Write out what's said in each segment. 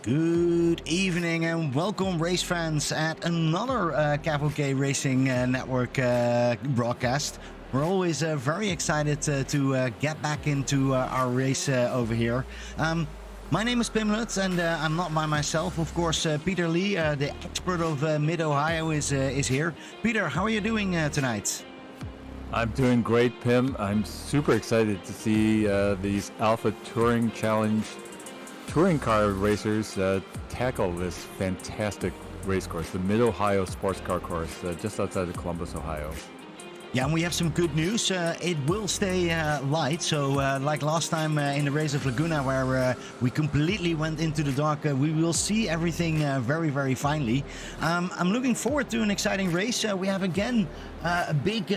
Good evening and welcome, race fans, at another Cavalcade Racing Network broadcast. We're always very excited to get back into our race over here. My name is Pim Lutz, and I'm not by myself. Of course, Peter Lee, the expert of Mid-Ohio, is here. Peter, how are you doing tonight? I'm doing great, Pim. I'm super excited to see these Alpha Touring Challenge touring car racers tackle this fantastic race course, the Mid-Ohio Sports Car Course, just outside of Columbus, Ohio. Yeah, and we have some good news. It will stay light. So like last time in the race of Laguna, where we completely went into the dark, we will see everything very, very finely. I'm looking forward to an exciting race. We have again a big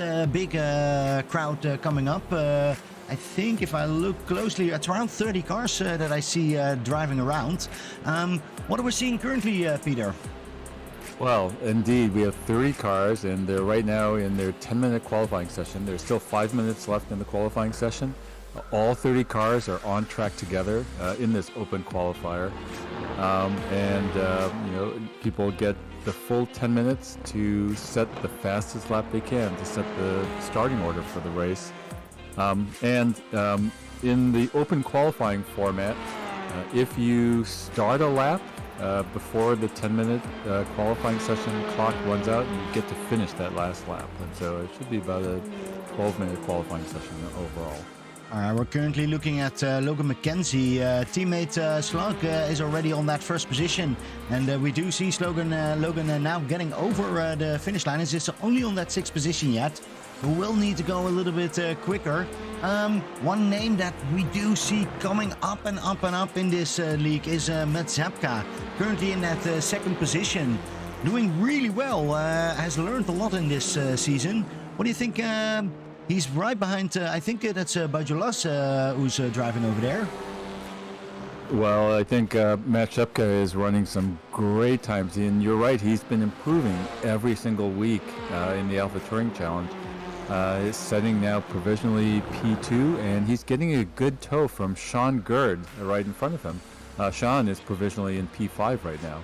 crowd coming up. I think if I look closely, it's around 30 cars that I see driving around. What are we seeing currently, Peter? Well, indeed, we have 30 cars, and they're right now in their 10-minute qualifying session. There's still 5 minutes left in the qualifying session. All 30 cars are on track together in this open qualifier. People get the full 10 minutes to set the fastest lap they can, to set the starting order for the race. In the open qualifying format, if you start a lap before the 10-minute qualifying session clock runs out, you get to finish that last lap. And so it should be about a 12-minute qualifying session overall. We're currently looking at Logan McKenzie. Teammate Slug is already on that first position. And we do see Logan now getting over the finish line. He's only on that sixth position yet. We will need to go a little bit quicker. One name that we do see coming up and up and up in this league is Matt Zepka, currently in that second position, doing really well, has learned a lot in this season. What do you think? He's right behind, I think that's Bajolas who's driving over there. Well, I think Matt Shepka is running some great times, and you're right, he's been improving every single week in the Alpha Touring Challenge. Is setting now provisionally P2, and he's getting a good tow from Sean Gerd right in front of him. Sean is provisionally in P5 right now.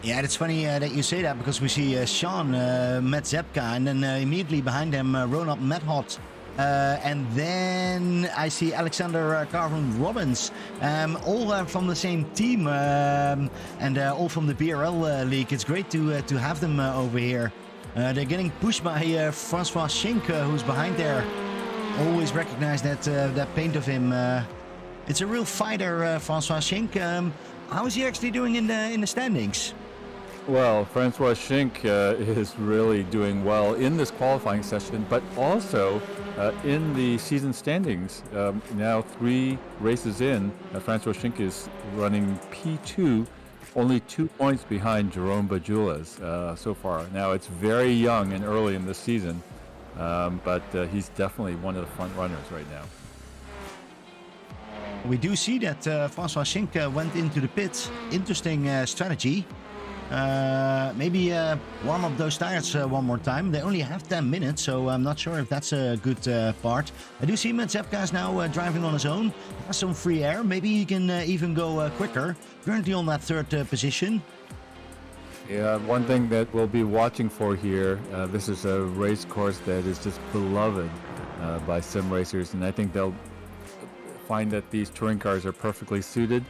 Yeah, it's funny that you say that, because we see Sean, Matt Zepka, and then immediately behind him Ronald Medhot. And then I see Alexander Carvin Robbins, all from the same team, and all from the BRL league. It's great to have them over here. They're getting pushed by Francois Schink, who's behind there. Always recognize that paint of him. It's a real fighter, Francois Schink. How is he actually doing in the standings? Well, Francois Schink is really doing well in this qualifying session, but also in the season standings. Now 3 races in, Francois Schink is running P2, only 2 points behind Jerome Bajulas so far. Now, it's very young and early in this season, but he's definitely one of the front runners right now. We do see that Francois Schink went into the pits. Interesting strategy. Maybe warm up those tires one more time. They only have 10 minutes, so I'm not sure if that's a good part. I do see Matt Zepka is now driving on his own. Has some free air. Maybe he can even go quicker. Currently on that third position. Yeah, one thing that we'll be watching for here, this is a race course that is just beloved by sim racers, and I think they'll find that these touring cars are perfectly suited.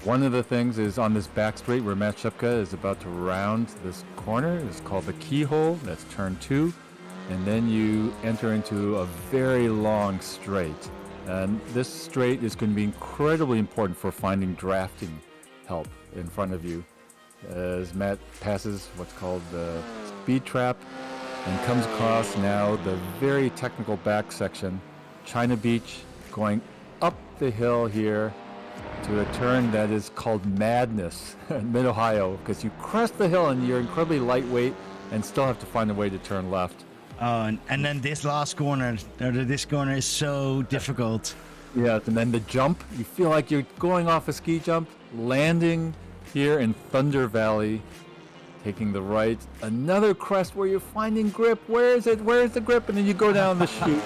One of the things is on this back straight where Matt Shepka is about to round this corner. It's called the keyhole. That's turn 2. And then you enter into a very long straight. And this straight is going to be incredibly important for finding drafting help in front of you as Matt passes what's called the speed trap and comes across now the very technical back section, China Beach, going up the hill here to a turn that is called Madness in Mid-Ohio, because you crest the hill and you're incredibly lightweight and still have to find a way to turn left. And then this last corner, this corner is so difficult. Yeah, and then the jump, you feel like you're going off a ski jump, landing here in Thunder Valley, taking the right, another crest where you're finding grip. Where is it? Where is the grip? And then you go down the chute.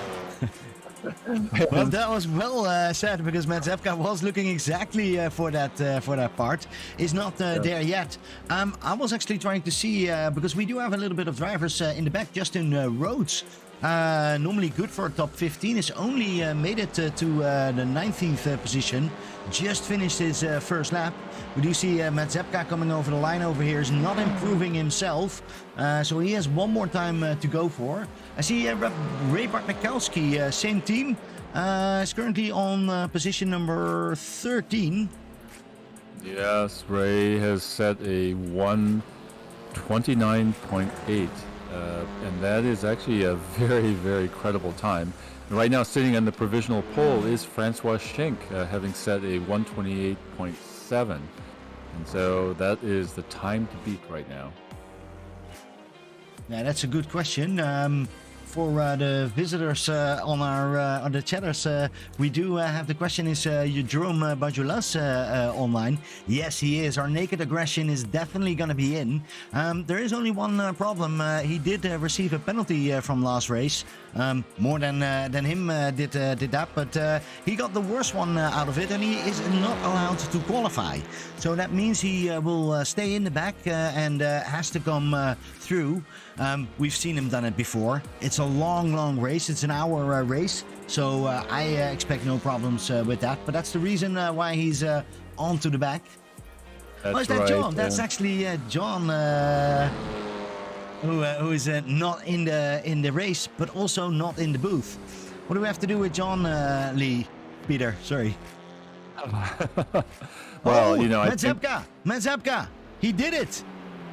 Well, that was well said, because Matt Zepka was looking exactly for that part. Is not there yet. I was actually trying to see, because we do have a little bit of drivers in the back. Justin Rhodes, normally good for a top 15, has only made it to the 19th position. Just finished his first lap. We do see Matt Zepka coming over the line over here, is not improving himself. So he has one more time to go for. I see Ray Bartnikowski, same team, is currently on position number 13. Yes, Ray has set a 1:29.8, and that is actually a very, very credible time. And right now, sitting on the provisional pole is Francois Schenk, having set a 1:28.7, and so that is the time to beat right now. Yeah, that's a good question. For the visitors on the chatters, we do have the question: is Jerome Bajulas online? Yes, he is. Our naked aggression is definitely going to be in. There is only one problem. He did receive a penalty from last race. More than him did that, but he got the worst one out of it, and he is not allowed to qualify. So that means he will stay in the back and has to come through. We've seen him done it before. It's a long race. It's an hour race, so I expect no problems with that. But that's the reason why he's on to the back. That's is that right, John? That's actually John, who is not in the race, but also not in the booth. What do we have to do with John Lee? Peter, sorry. Well, Matt Zepka, he did it.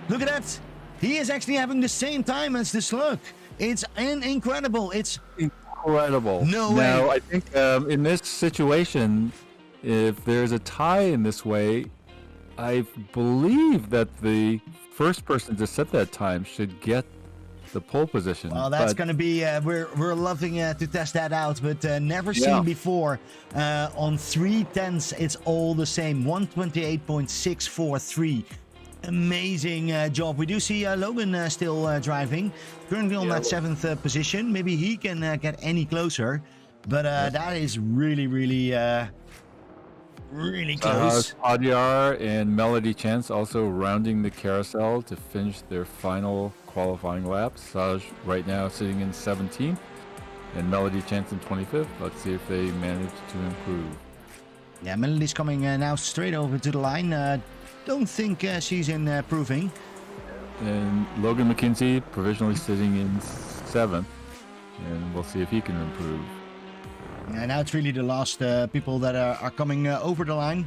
Look at that. He is actually having the same time as the Slug. It's incredible. It's incredible. No way. Now, I think in this situation, if there's a tie in this way, I believe that the first person to set that time should get the pole position. Well, that's going to be, we're loving to test that out, but never seen before. On 3/10, it's all the same. 1:28.643. Amazing job. We do see Logan still driving, currently on that 7th position. Maybe he can get any closer, but that is really close. Adyar and Melody Chance also rounding the carousel to finish their final qualifying lap. Saj right now sitting in 17th, and Melody Chance in 25th. Let's see if they manage to improve. Yeah, Melody's coming now straight over to the line. Don't think she's improving. And Logan McKenzie provisionally sitting in 7th, and we'll see if he can improve. Yeah, now it's really the last people that are coming over the line.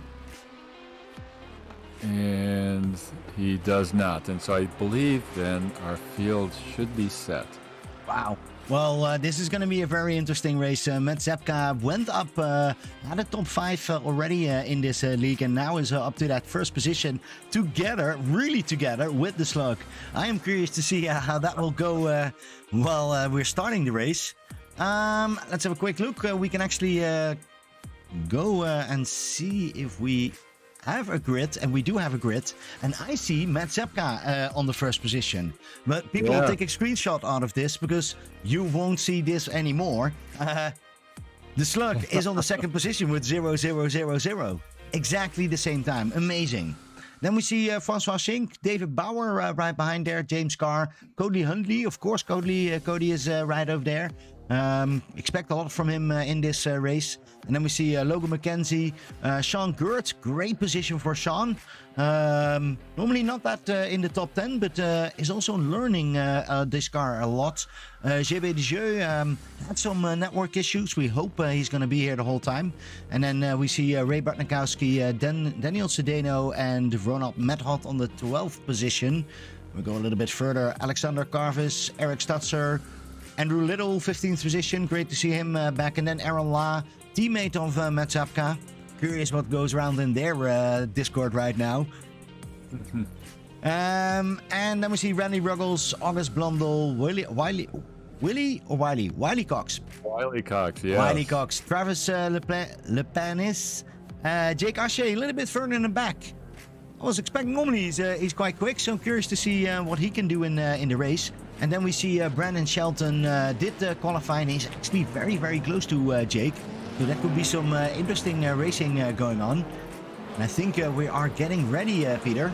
And he does not, and so I believe then our field should be set. Wow. Well, this is going to be a very interesting race. Matt Zepka went up, had a top 5 already in this league, and now is up to that first position together, really together with the Slug. I am curious to see how that will go while we're starting the race. Let's have a quick look. We can actually go and see if we have a grid, and we do have a grid, and I see Matt Zepka on the first position. But people will take a screenshot out of this, because you won't see this anymore. The Slug is on the second position with 0:00:00. Exactly the same time. Amazing. Then we see Francois Schenk, David Bauer right behind there, James Carr, Cody Hundley. Of course, Cody is right over there. Expect a lot from him in this race. And then we see Logan McKenzie, Sean Gert, great position for Sean. Normally not that in the top 10, but is also learning this car a lot. GB Dejeu had some network issues. We hope he's going to be here the whole time. And then we see Ray Bartnikowski, Daniel Sedeno, and Ronald Medhot on the 12th position. We go a little bit further. Alexander Carvis, Eric Stutzer, Andrew Little, 15th position. Great to see him back. And then Aaron La, teammate of Matt Zepka. Curious what goes around in their Discord right now. And then we see Randy Ruggles, August Blundell, Willie Cox. Wiley Cox, yeah. Wiley Cox, Travis Lepanis, Jake Ashe, a little bit further in the back. I was expecting, normally he's quite quick, so I'm curious to see what he can do in the race. And then we see Brandon Shelton did qualify, and he's actually very, very close to Jake. So that could be some interesting racing going on. And I think we are getting ready, Peter.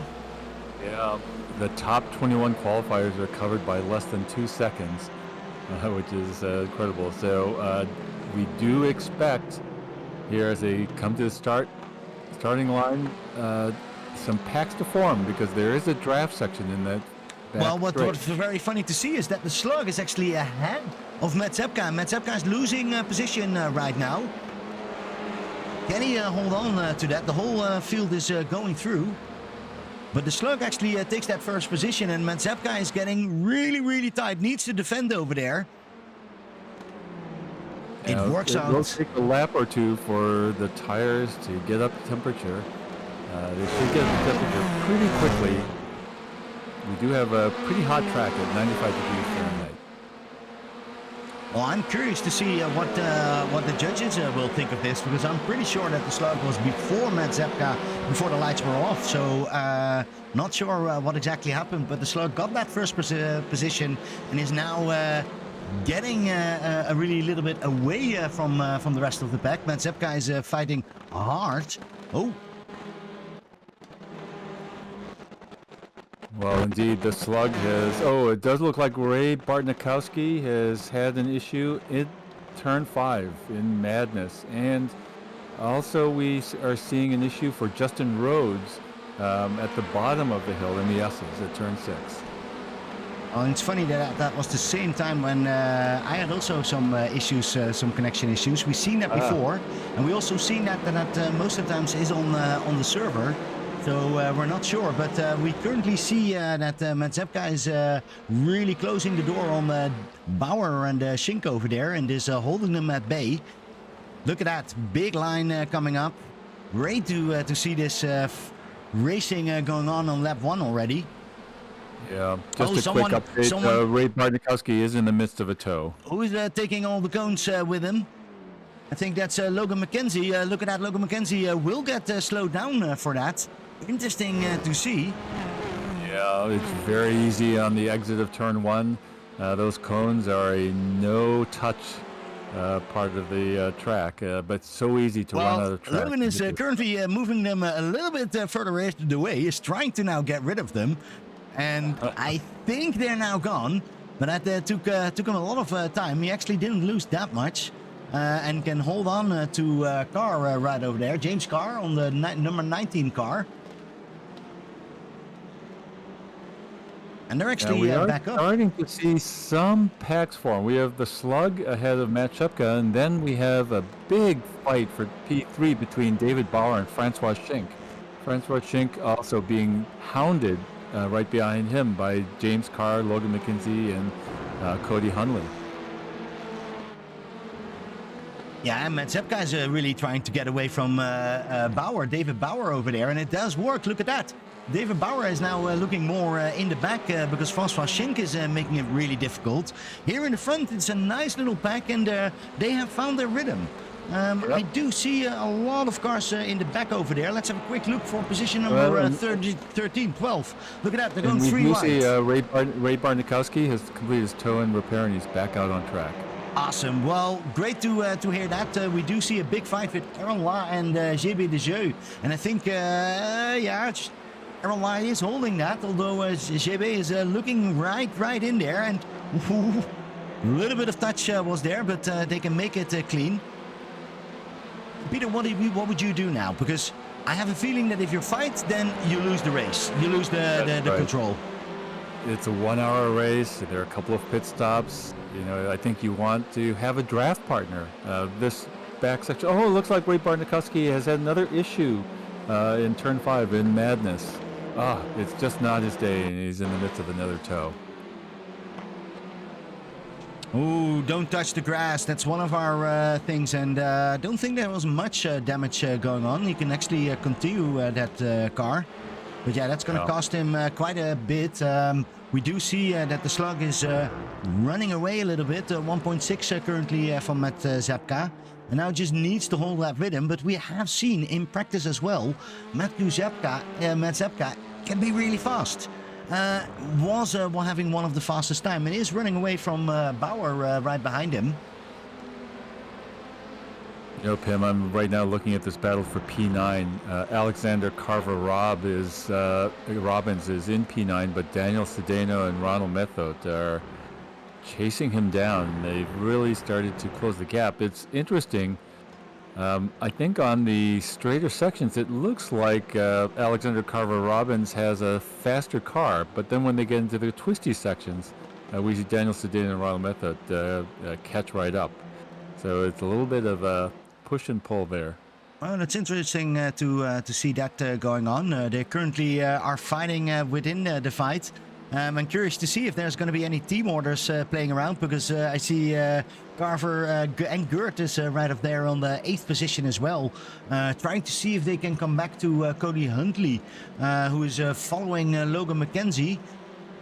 Yeah, the top 21 qualifiers are covered by less than 2 seconds, which is incredible. So we do expect here as they come to the starting line, some packs to form, because there is a draft section in that. Well, what's very funny to see is that the Slug is actually ahead of Matt Zepka. Matt Zepka is losing position right now. Can he hold on to that? The whole field is going through. But the Slug actually takes that first position, and Matt Zepka is getting really, really tight. Needs to defend over there. It works out. It will take a lap or two for the tires to get up to temperature. They should get up to temperature pretty quickly. We do have a pretty hot track at 95 degrees Fahrenheit. Well, I'm curious to see what the judges will think of this, because I'm pretty sure that the Slug was before Matt Zepka, before the lights were off. So not sure what exactly happened, but the Slug got that first position and is now getting a really little bit away from the rest of the pack. Matt Zepka is fighting hard. Oh. Well, indeed, the Slug has... Oh, it does look like Ray Bartnikowski has had an issue in turn 5 in Madness. And also we are seeing an issue for Justin Rhodes at the bottom of the hill in the S's at turn 6. Well, it's funny that was the same time when I had also some issues, some connection issues. We've seen that before. And we also seen that most of the times is on the server. So we're not sure, but we currently see that Matt Zepka is really closing the door on Bauer and Schink over there, and is holding them at bay. Look at that big line coming up. Great to see this racing going on lap 1 already. Yeah, just a quick update. Ray Bartnikowski is in the midst of a tow. Who is taking all the cones with him? I think that's Logan McKenzie. Look at that, Logan McKenzie will get slowed down for that. Interesting to see. Yeah, it's very easy on the exit of turn 1. Those cones are a no-touch part of the track, but so easy to run out of track. Logan is currently moving them a little bit further away. Is trying to now get rid of them, and I think they're now gone. But that took him a lot of time. He actually didn't lose that much. And can hold on to Carr right over there. James Carr on the number 19 car. And they're actually back up. We are starting to see some packs form. We have the Slug ahead of Matt Shepka, and then we have a big fight for P3 between David Bauer and Francois Schink. Francois Schink also being hounded right behind him by James Carr, Logan McKenzie, and Cody Hunley. Yeah, and Matt Zepka is really trying to get away from Bauer, David Bauer over there, and it does work. Look at that. David Bauer is now looking more in the back because Francois Schink is making it really difficult. Here in the front, it's a nice little pack, and they have found their rhythm. I do see a lot of cars in the back over there. Let's have a quick look for position number 13, 12. Look at that, they're going 3 wide. We see Ray Bartnikowski has completed his tow and repair, and he's back out on track. Awesome. Well, great to hear that. We do see a big fight with Aaron La and GB de Jeu. And I think, Aaron La is holding that, although GB is looking right in there. And a little bit of touch was there, but they can make it clean. Peter, what would you do now? Because I have a feeling that if you fight, then you lose the race. You lose the control. It's a 1-hour race. There are a couple of pit stops. You know, I think you want to have a draft partner. This back section. Oh, it looks like Ray Bartnikowski has had another issue in turn 5 in Madness. It's just not his day, and he's in the midst of another tow. Oh, don't touch the grass. That's one of our things, and don't think there was much damage going on. He can actually continue that car. But yeah, that's going to cost him quite a bit. We do see that the Slug is running away a little bit. 1.6 currently from Matt Zepka. And now just needs to hold that rhythm. But we have seen in practice as well, Matt Zepka can be really fast. was having one of the fastest time and is running away from Bauer right behind him. You know, Pim, I'm right now looking at this battle for P9. Alexander Robbins is in P9, but Daniel Cedeno and Ronald Method are chasing him down. They've really started to close the gap. It's interesting. I think on the straighter sections, it looks like Alexander Carver-Robbins has a faster car, but then when they get into the twisty sections, we see Daniel Cedeno and Ronald Method catch right up. So it's a little bit of a push and pull there. Well, it's interesting to see that going on. They currently are fighting within the fight. I'm curious to see if there's going to be any team orders playing around, because I see Carver and Gert is right up there on the 8th position as well, trying to see if they can come back to Cody Huntley, who is following Logan McKenzie,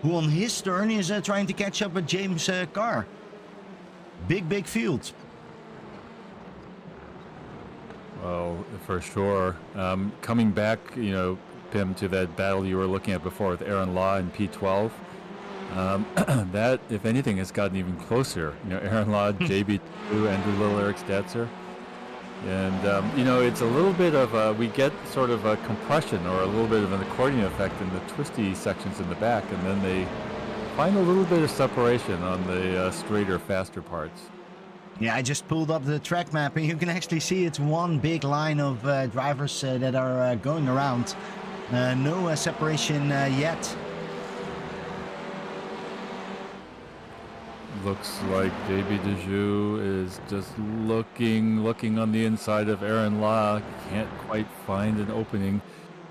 who on his turn is trying to catch up with James Carr. Big field. Well, for sure. Coming back, you know, Pim, to that battle you were looking at before with Aaron Law in P12, that, if anything, has gotten even closer. You know, Aaron Law, JB2, Andrew Little, Eric Stetzer. And, you know, it's a little bit of we get sort of a compression or a little bit of an accordion effect in the twisty sections in the back, and then they find a little bit of separation on the straighter, faster parts. Yeah, I just pulled up the track map and you can actually see it's one big line of drivers that are going around. No separation yet. Looks like JB Dejoux is just looking on the inside of Aaron Law. Can't quite find an opening.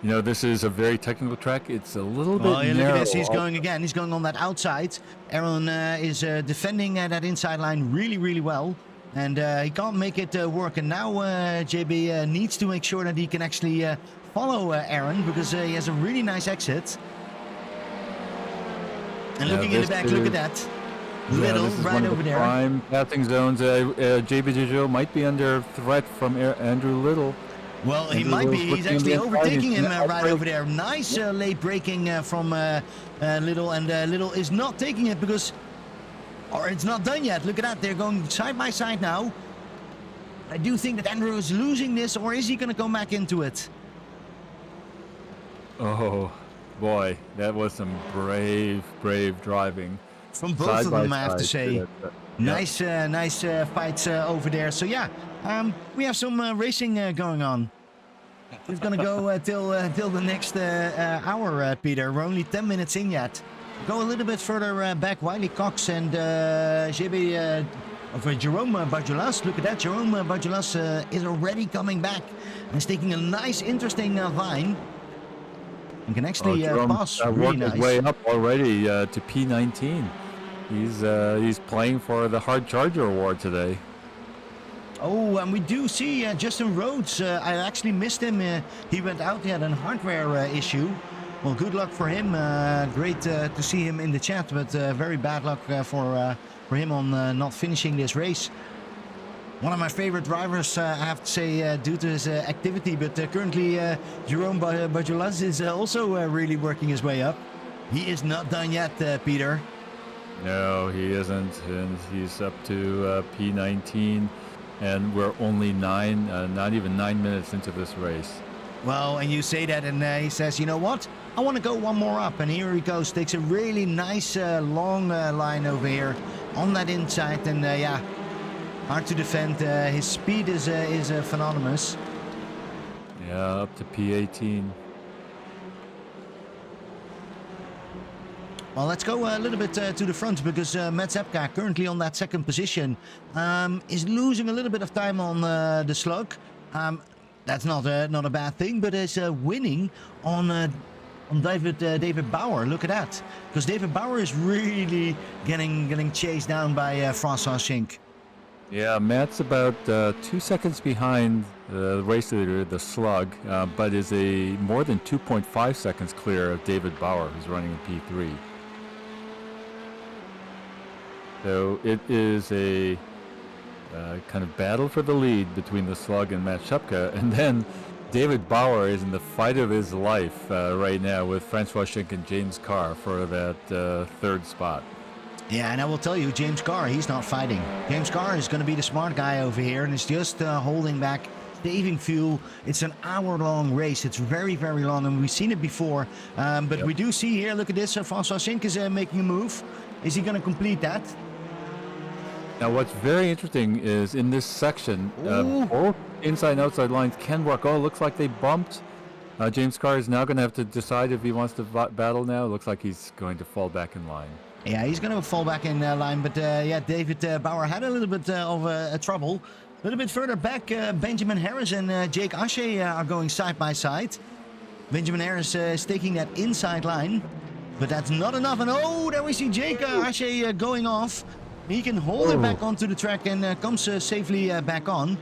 You know, this is a very technical track. It's a little bit narrow. Look at this. He's going again. He's going on that outside. Aaron is defending that inside line really well. And he can't make it work. And now JB needs to make sure that he can actually follow Aaron, because he has a really nice exit. And looking in the back, look at that. Little right over there. Prime passing zones. JB Dejoux might be under threat from Andrew Little. Well, he might be. He's actually overtaking him right over there. Nice late braking from Little, and Little is not taking it because, or it's not done yet. Look at that. They're going side by side now. I do think that Andrew is losing this, or is he going to come back into it? Oh, boy. That was some brave driving. From both of them, I have to say. Nice fights over there. So yeah, we have some racing going on. It's gonna go till the next hour, Peter. We're only 10 minutes in yet. Go a little bit further back. Wiley Cox and Jerome Bajulas. Look at that. Jerome Bajulas is already coming back and is taking a nice, interesting line. You can actually pass really nice. His way up already to P19. He's playing for the Hard Charger Award today. Oh, and we do see Justin Rhodes. I actually missed him. He went out. He had a hardware issue. Well, good luck for him. Great to see him in the chat, but very bad luck for him on not finishing this race. One of my favorite drivers, I have to say, due to his activity, but currently Jerome Bajulas is also really working his way up. He is not done yet, Peter. No, he isn't, and he's up to P19, and we're only not even 9 minutes into this race. Well, and you say that, and he says, you know what? I want to go one more up, and here he goes. Takes a really nice long line over here on that inside, and yeah, hard to defend. His speed is phenomenal. Yeah, up to P18. Well, let's go a little bit to the front, because Matt Zepka, currently on that second position, is losing a little bit of time on the slug. That's not a bad thing, but is winning on David Bauer. Look at that, because David Bauer is really getting chased down by François Schink. Yeah, Matt's about 2 seconds behind the race leader, the slug, but is more than 2.5 seconds clear of David Bauer, who's running in P3. So it is a kind of battle for the lead between the slug and Matt Shupka. And then David Bauer is in the fight of his life right now with Francois Schenck and James Carr for that third spot. Yeah, and I will tell you, James Carr, he's not fighting. James Carr is going to be the smart guy over here, and is just holding back, saving fuel. It's an hour-long race. It's very, very long, and we've seen it before. But we do see here, look at this, Francois Schenck is making a move. Is he going to complete that? Now, what's very interesting is in this section, both inside and outside lines can work. Oh, it looks like they bumped. James Carr is now going to have to decide if he wants to battle now. It looks like he's going to fall back in line. Yeah, he's going to fall back in line. But yeah, David Bauer had a little bit of trouble. A little bit further back, Benjamin Harris and Jake Ashe are going side by side. Benjamin Harris is taking that inside line. But that's not enough. And oh, there we see Jake Ashe going off. He can hold it back onto the track and comes safely back on.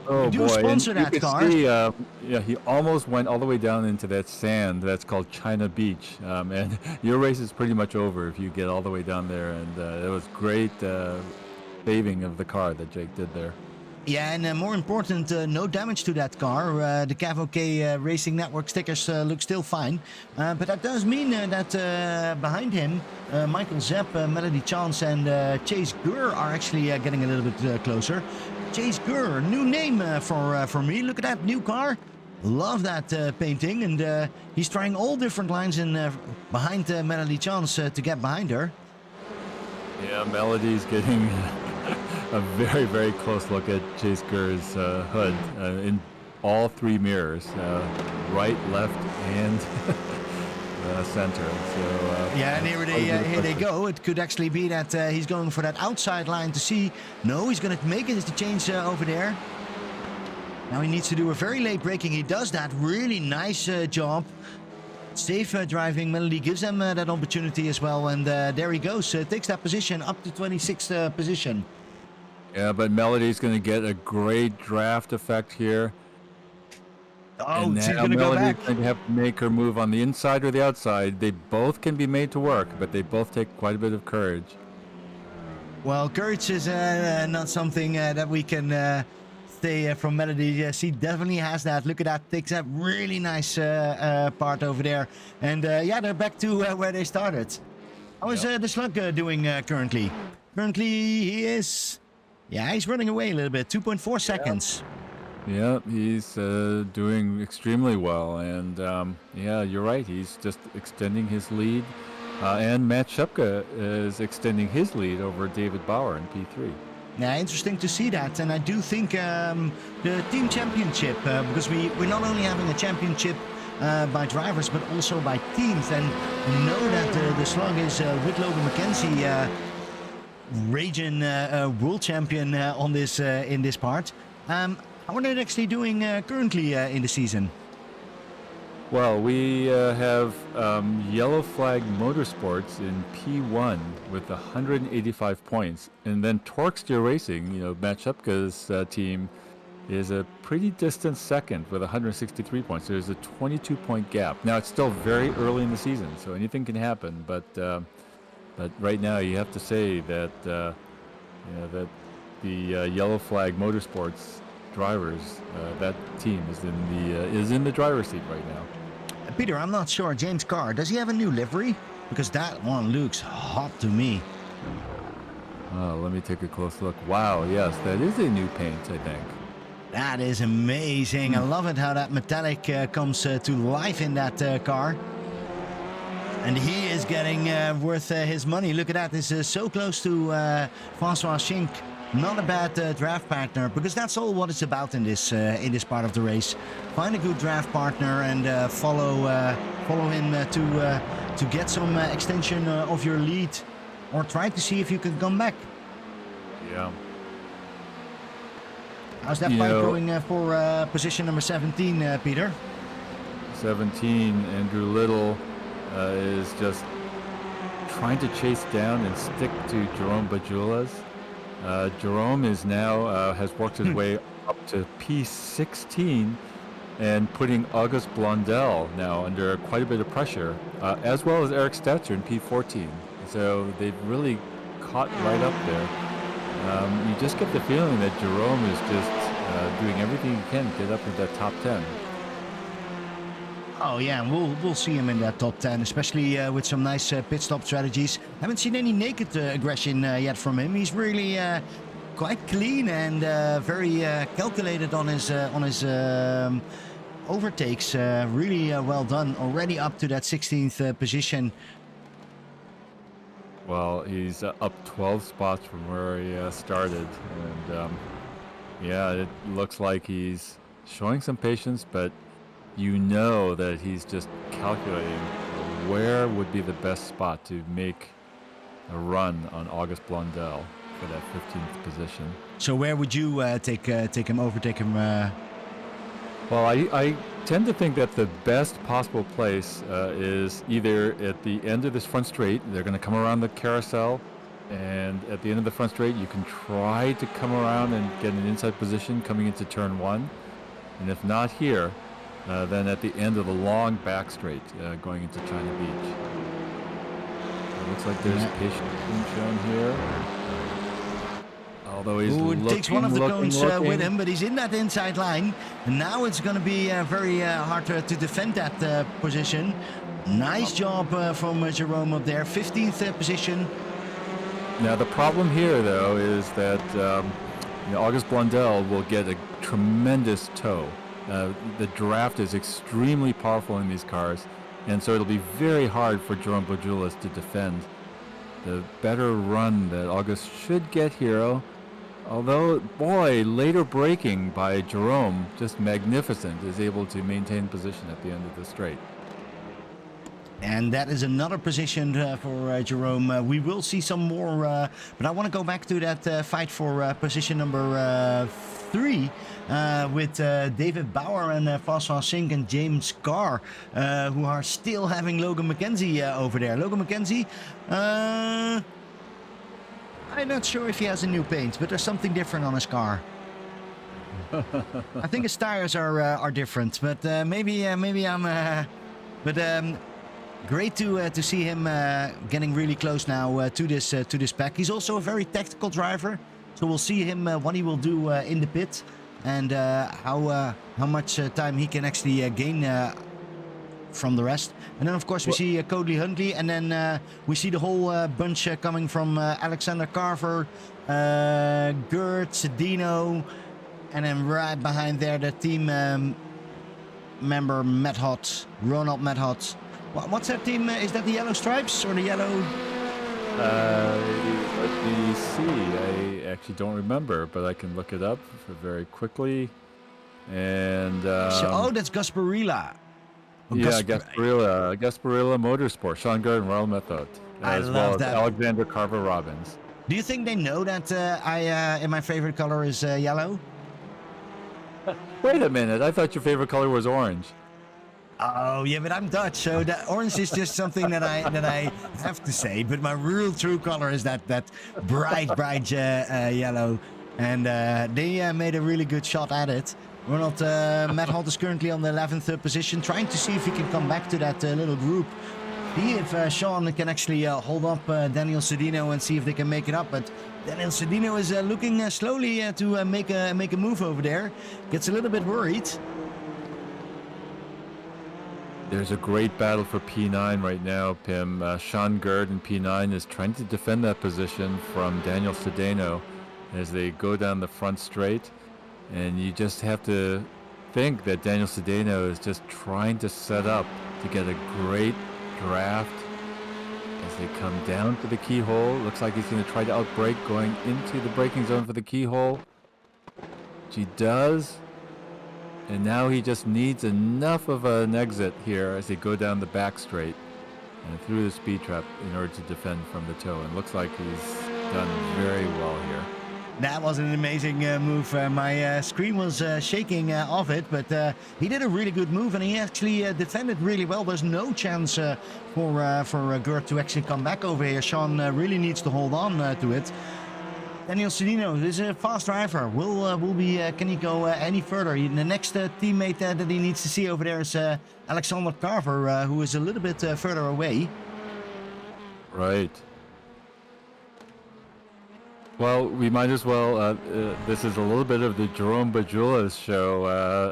Oh, we do boy. sponsor And you that could car. see, yeah, he almost went all the way down into that sand that's called China Beach. And your race is pretty much over if you get all the way down there. And it was great saving of the car that Jake did there. Yeah, and more important, no damage to that car. The CAV-OK Racing Network stickers look still fine. But that does mean that behind him, Michael Zepp, Melody Chance and Chase Gurr are actually getting a little bit closer. Chase Gurr, new name for me. Look at that new car. Love that painting. And he's trying all different lines in behind Melody Chance to get behind her. Yeah, Melody's getting a very, very close look at Chase Gurr's hood in all three mirrors, right, left, and center. So yeah, and here they go. It could actually be that he's going for that outside line to see. No, he's going to make it as the change over there. Now he needs to do a very late braking. He does that. Really nice job. Safe driving. Melody gives them that opportunity as well. And there he goes. Takes that position up to 26th position. Yeah, but Melody's going to get a great draft effect here. Oh, and she's now going to go back. Melody's going to have to make her move on the inside or the outside. They both can be made to work, but they both take quite a bit of courage. Well, courage is not something that we can say from Melody. Yes, she definitely has that. Look at that. Takes that really nice part over there. And yeah, they're back to where they started. How is the Slug doing currently? Currently, he is... Yeah, he's running away a little bit. 2.4 seconds. Yeah, he's doing extremely well. And yeah, you're right. He's just extending his lead. And Matt Shepka is extending his lead over David Bauer in P3. Yeah, interesting to see that. And I do think the team championship, because we're not only having a championship by drivers, but also by teams. And we know that the Slug is with Logan McKenzie, raging world champion on this in this part. How are they actually doing currently in the season? Well, we have Yellow Flag Motorsports in P1 with 185 points, and then Torquesteer Racing, you know, Matt Shepka's team, is a pretty distant second with 163 points. There's a 22-point gap. Now it's still very early in the season, so anything can happen. But right now, you have to say that you know, that the Yellow Flag Motorsports drivers, that team is in the driver's seat right now. Peter, I'm not sure. James Carr, does he have a new livery? Because that one looks hot to me. Let me take a close look. Wow, yes, that is a new paint, I think. That is amazing. I love it how that metallic comes to life in that car. And he is getting worth his money. Look at that. This is so close to Francois Schenck. Not a bad draft partner, because that's all what it's about in this part of the race. Find a good draft partner and follow him to get some extension of your lead, or try to see if you can come back. Yeah. How's that fight going for position number 17, Peter? 17, Andrew Little is just trying to chase down and stick to Jerome Bajulas. Jerome is now has worked his way up to P16 and putting August Blondell now under quite a bit of pressure, as well as Eric Stetzer in P14. So they've really caught right up there. You just get the feeling that Jerome is just doing everything he can to get up into that top 10. Oh yeah, we'll see him in that top 10, especially with some nice pit stop strategies. Haven't seen any naked aggression yet from him. He's really quite clean and very calculated on his overtakes. Really well done. Already up to that 16th position. Well, he's up 12 spots from where he started, and yeah, it looks like he's showing some patience, but you know that he's just calculating where would be the best spot to make a run on August Blondell for that 15th position. So where would you overtake him? Well, I tend to think that the best possible place is either at the end of this front straight. They're going to come around the carousel, and at the end of the front straight, you can try to come around and get an inside position coming into turn 1. And if not here, then at the end of the long back straight going into China Beach. It looks like there's patience being shown here. Although he's takes one of the cones with him, but he's in that inside line. And now it's going to be very hard to defend that position. Nice job from Jerome up there. 15th position. Now the problem here, though, is that August Blondell will get a tremendous tow. The draft is extremely powerful in these cars, and so it'll be very hard for Jerome Bojulis to defend. The better run that August should get here, although, boy, later braking by Jerome, just magnificent, is able to maintain position at the end of the straight. And that is another position for Jerome. We will see some more, but I want to go back to that fight for position number 3 with David Bauer and François Sink and James Carr, who are still having Logan McKenzie over there. Logan McKenzie, I'm not sure if he has a new paint, but there's something different on his car. I think his tires are different, but maybe I'm. Great to see him getting really close now to this pack. He's also a very tactical driver, so we'll see him what he will do in the pit and how much time he can actually gain from the rest. And then of course we see Cody Huntley, and then we see the whole bunch coming from Alexander Carver, Gert, Sedino, and then right behind there the team member Matt Hott, Ronald Matt Hott. What's that team? Is that the Yellow Stripes or the Yellow? Let me see. I actually don't remember, but I can look it up very quickly. And that's Gasparilla. Yeah, Gasparilla Motorsport, Sean Gerd and Ronald Method, as well as Alexander Carver Robbins. Do you think they know that in my favorite color is yellow? Wait a minute! I thought your favorite color was orange. Oh yeah, but I'm Dutch, so that orange is just something that I have to say. But my real true color is that bright yellow, and they made a really good shot at it. Ronald Matt Holt is currently on the 11th position, trying to see if he can come back to that little group. See if Sean can actually hold up Daniel Sedino and see if they can make it up. But Daniel Sedino is looking slowly to make a move over there. Gets a little bit worried. There's a great battle for P9 right now, Pim. Sean Gerd in P9 is trying to defend that position from Daniel Sedeno as they go down the front straight. And you just have to think that Daniel Sedeno is just trying to set up to get a great draft as they come down to the keyhole. Looks like he's going to try to outbrake going into the braking zone for the keyhole. Which he does. And now he just needs enough of an exit here as they go down the back straight and through the speed trap in order to defend from the toe. And looks like he's done very well here. That was an amazing move. My screen was shaking off it, but he did a really good move, and he actually defended really well. There's no chance for Gert to actually come back over here. Sean really needs to hold on to it. Daniel Sedino is a fast driver. Can he go any further? The next teammate that he needs to see over there is Alexander Carver, who is a little bit further away. Right. Well, we might as well. This is a little bit of the Jerome Bajula's show.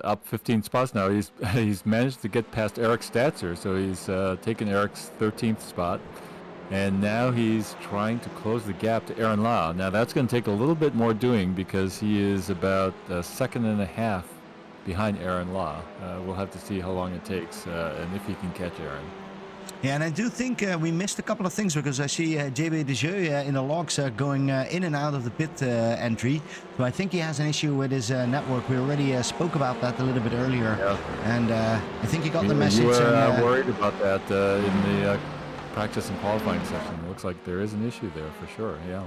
Up 15 spots now. He's managed to get past Eric Statzer, so he's taken Eric's 13th spot, and now he's trying to close the gap to Aaron Lau. Now that's going to take a little bit more doing because he is about a second and a half behind Aaron Lau. We'll have to see how long it takes and if he can catch Aaron. Yeah, and I do think we missed a couple of things because I see JB Desjeux in the logs going in and out of the pit entry. So I think he has an issue with his network. We already spoke about that a little bit earlier. Yeah. And I think he got the message. You were and, worried about that in the practice and qualifying session. It looks like there is an issue there for sure, yeah.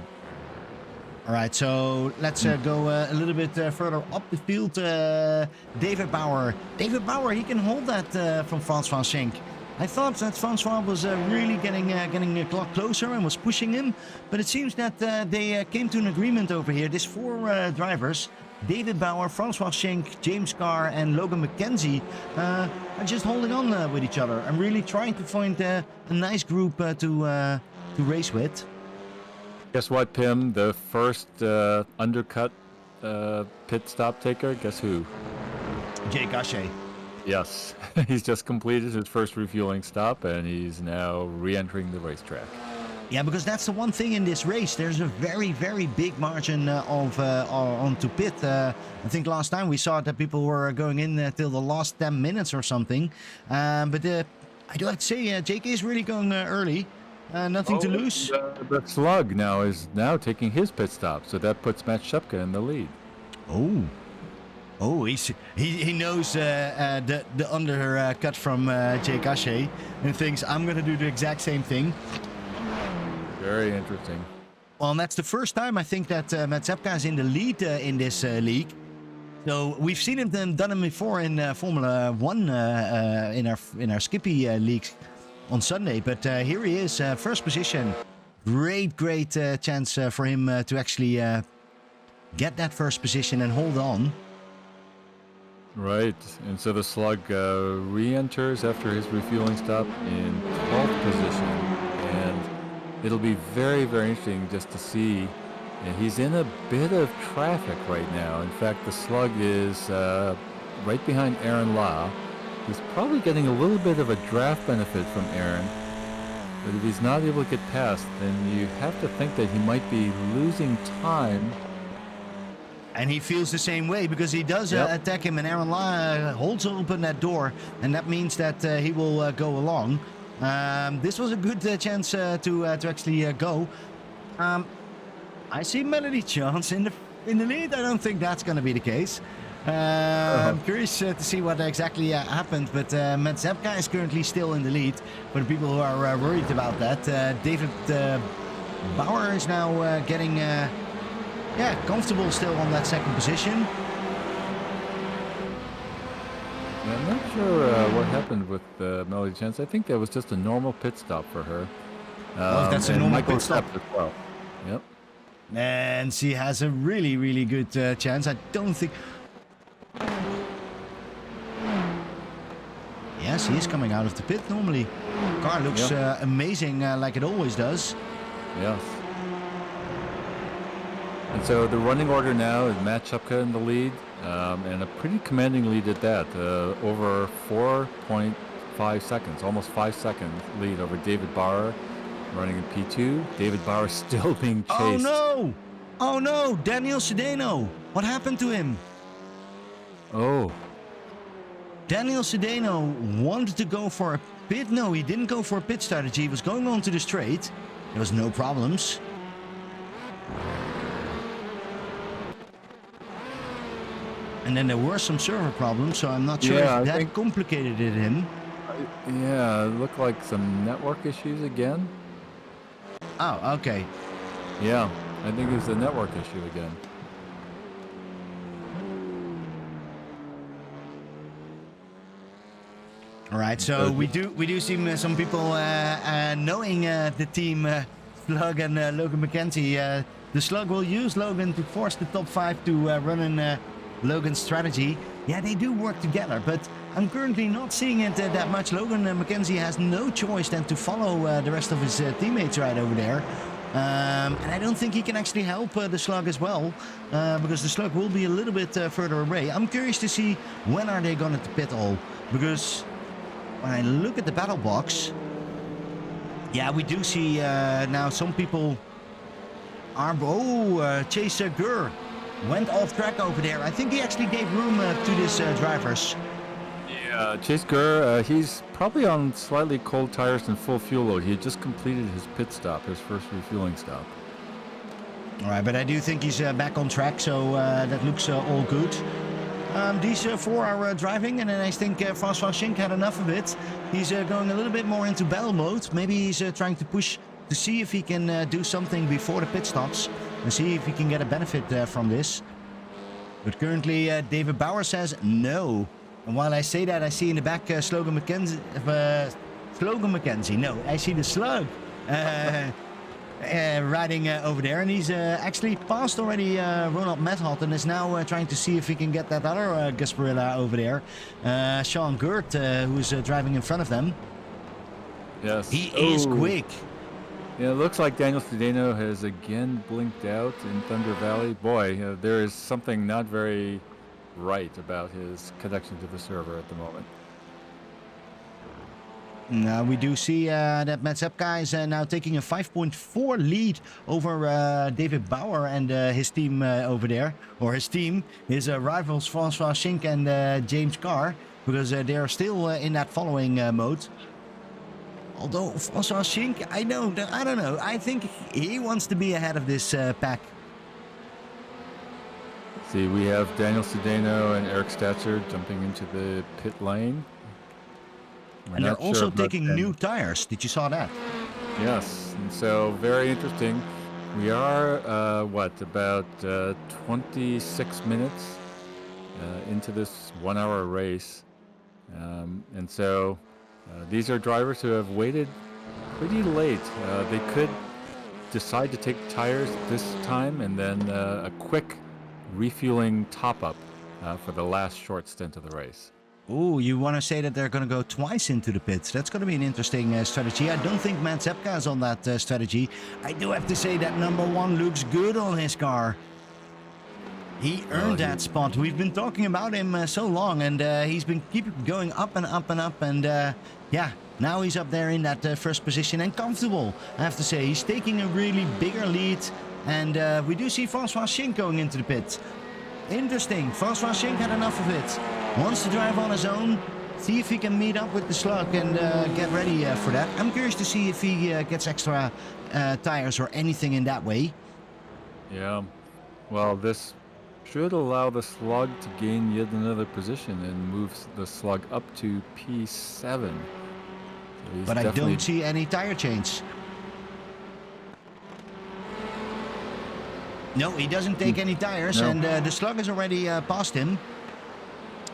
All right, so let's go a little bit further up the field. David Bauer. David Bauer, he can hold that from Francois Schenk. I thought that Francois was really getting a lot closer and was pushing him, but it seems that they came to an agreement over here. There's 4 drivers, David Bauer, Francois Schenk, James Carr, and Logan McKenzie, are just holding on with each other. I'm really trying to find a nice group to race with. Guess what, Pim? The first undercut pit stop taker, guess who? Jake Gachet. Yes, he's just completed his first refueling stop and he's now re-entering the racetrack. Yeah, because that's the one thing in this race. There's a very, very big margin onto pit. I think last time we saw that people were going in till the last 10 minutes or something. But I do have to say, Jake is really going early. Nothing to lose. The Slug now is taking his pit stop, so that puts Matt Shepka in the lead. Oh, he knows the undercut from Jake Gachet and thinks I'm going to do the exact same thing. Very interesting. Well, and that's the first time I think that Matt Zepka is in the lead in this league. So we've seen him done him before in Formula 1 in our Skippy league on Sunday. But here he is, first position. Great chance for him to actually get that first position and hold on. Right, and so the Slug re-enters after his refueling stop in 12th position, and it'll be very, very interesting just to see. And he's in a bit of traffic right now. In fact, the Slug is right behind Aaron Lau. He's probably getting a little bit of a draft benefit from Aaron, but if he's not able to get past, then you have to think that he might be losing time. And he feels the same way because he does attack him, and Aaron Lau holds open that door, and that means that he will go along. This was a good chance to actually go. I see Melody Chance in the lead. I don't think that's going to be the case. I'm curious to see what exactly happened, but Matt Zepka is currently still in the lead. For the people who are worried about that, David Bauer is now getting comfortable still on that second position. Yeah, I'm not sure what happened with Melody Chance. I think that was just a normal pit stop for her. That's a normal pit stop as well. Yep. And she has a really good chance. I don't think... Yes, he is coming out of the pit normally. Car looks amazing like it always does. Yes. And so the running order now is Matt Shepka in the lead, and a pretty commanding lead at that, over 4.5 seconds, almost 5 seconds lead over David Bauer, running in P2. David Bauer still being chased. Oh no, Daniel Sedano. What happened to him? Oh. Daniel Sedano wanted to go for a pit. No, he didn't go for a pit strategy. He was going on to the straight. There was no problems. And then there were some server problems, so I'm not sure if that complicated it him. Yeah, it looked like some network issues again. Oh, okay. Yeah, I think it's a network issue again. All right, so we do see some people knowing the team Slug and Logan McKenzie. The Slug will use Logan to force the top 5 to run in Logan's strategy. Yeah, they do work together, but I'm currently not seeing it that much. Logan McKenzie has no choice than to follow the rest of his teammates right over there. And I don't think he can actually help the Slug as well, because the Slug will be a little bit further away. I'm curious to see when are they going to pit all, because when I look at the battle box, yeah, we do see now some people are... Oh, Chase Gurr went off track over there. I think he actually gave room to these drivers. Yeah, Chase Gurr, he's probably on slightly cold tires and full fuel load. He had just completed his pit stop, his first refueling stop. All right, but I do think he's back on track, so that looks all good. These four are driving, and then I think François Schenk had enough of it. He's going a little bit more into battle mode. Maybe he's trying to push to see if he can do something before the pit stops and see if he can get a benefit from this. But currently, David Bauer says no. And while I say that, I see in the back Slogan McKenzie. No, I see the Slug riding over there, and he's actually passed already Ronald Medhot and is now trying to see if he can get that other Gasparilla over there, Sean Gert, who's driving in front of them. Yes. He is quick. Yeah, it looks like Daniel Stedano has again blinked out in Thunder Valley. Boy, there is something not very right about his connection to the server at the moment. Now we do see that Matt Zepka is now taking a 5.4 lead over David Bauer and his team over there, or his team, his rivals François Schenk and James Carr, because they are still in that following mode. Although François Schenk, I don't know. I think he wants to be ahead of this pack. See, we have Daniel Stedano and Eric Statzer jumping into the pit lane. And they're also taking new tires. Did you saw that? Yes, and so very interesting. We are, about 26 minutes into this 1 hour race. And so these are drivers who have waited pretty late. They could decide to take tires this time and then a quick refueling top-up for the last short stint of the race. Oh, you want to say that they're going to go twice into the pits. That's going to be an interesting strategy. I don't think Matt Zepka is on that strategy. I do have to say that number one looks good on his car. He earned that spot. We've been talking about him so long, and he's been keeping going up and up and up. And yeah, now he's up there in that first position and comfortable. I have to say, he's taking a really bigger lead. And we do see François Schenk going into the pit. Interesting. François Schenk had enough of it. Wants to drive on his own. See if he can meet up with the Slug and get ready for that. I'm curious to see if he gets extra tires or anything in that way. Yeah. Well, this should allow the Slug to gain yet another position and moves the Slug up to P7. So but I don't see any tire change. No, he doesn't take any tires, and the Slug has already passed him.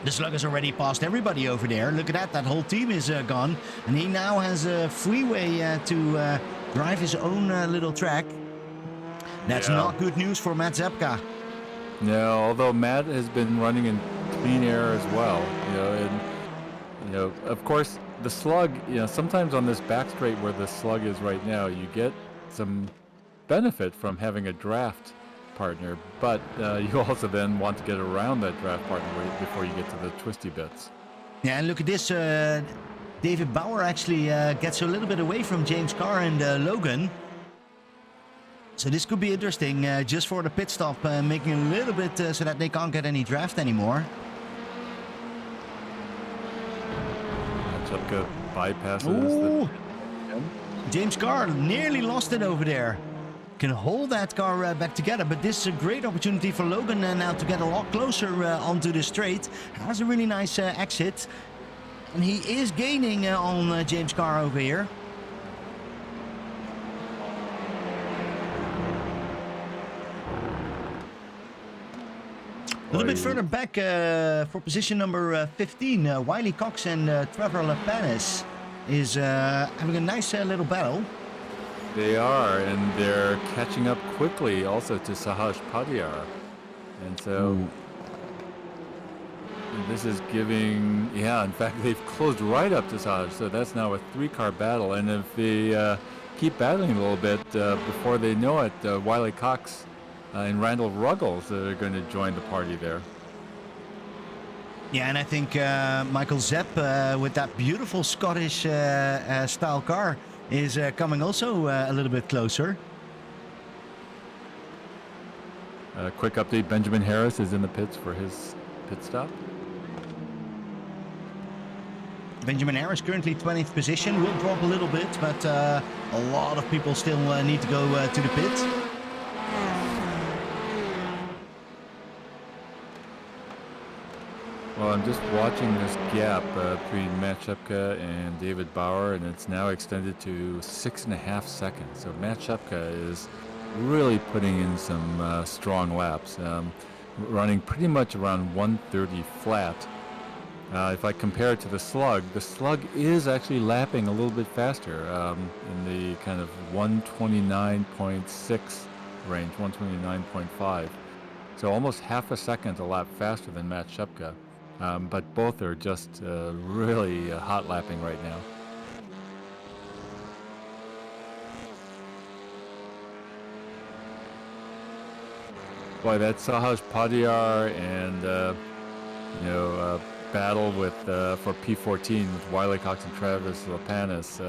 The Slug has already passed everybody over there. Look at that whole team is gone. And he now has a freeway to drive his own little track. That's not good news for Matt Zepka. No, although Matt has been running in clean air as well. Of course, the Slug, sometimes on this back straight where the Slug is right now, you get some benefit from having a draft partner, but you also then want to get around that draft partner before you get to the twisty bits. Yeah, and look at this. David Bauer actually gets a little bit away from James Carr and Logan. So this could be interesting just for the pit stop, making a little bit so that they can't get any draft anymore. Chupka bypasses. James Carr nearly lost it over there. Can hold that car back together, but this is a great opportunity for Logan now to get a lot closer onto the straight. Has a really nice exit, and he is gaining on James Carr over here. A little bit further back for position number 15, Wiley Cox and Trevor LaPanis is having a nice little battle. They are, and they're catching up quickly also to Sahaj Padiyar. And so this is giving, in fact, they've closed right up to Sahaj. So that's now a 3-car battle. And if the keep battling a little bit before they know it. Wiley Cox and Randall Ruggles are going to join the party there. Yeah, and I think Michael Zepp with that beautiful Scottish style car is coming also a little bit closer. Quick update, Benjamin Harris is in the pits for his pit stop. Benjamin Harris currently 20th position, will drop a little bit, but a lot of people still need to go to the pit. Well, I'm just watching this gap between Matt Shepka and David Bauer, and it's now extended to 6.5 seconds. So Matt Shepka is really putting in some strong laps, running pretty much around 130 flat. If I compare it to the slug is actually lapping a little bit faster in the kind of 129.6 range, 129.5. So almost half a second a lap faster than Matt Shepka. But both are just really hot lapping right now. Boy, that Sahaj Padiyar and battle with for P14 with Wiley Cox and Travis Lapanis.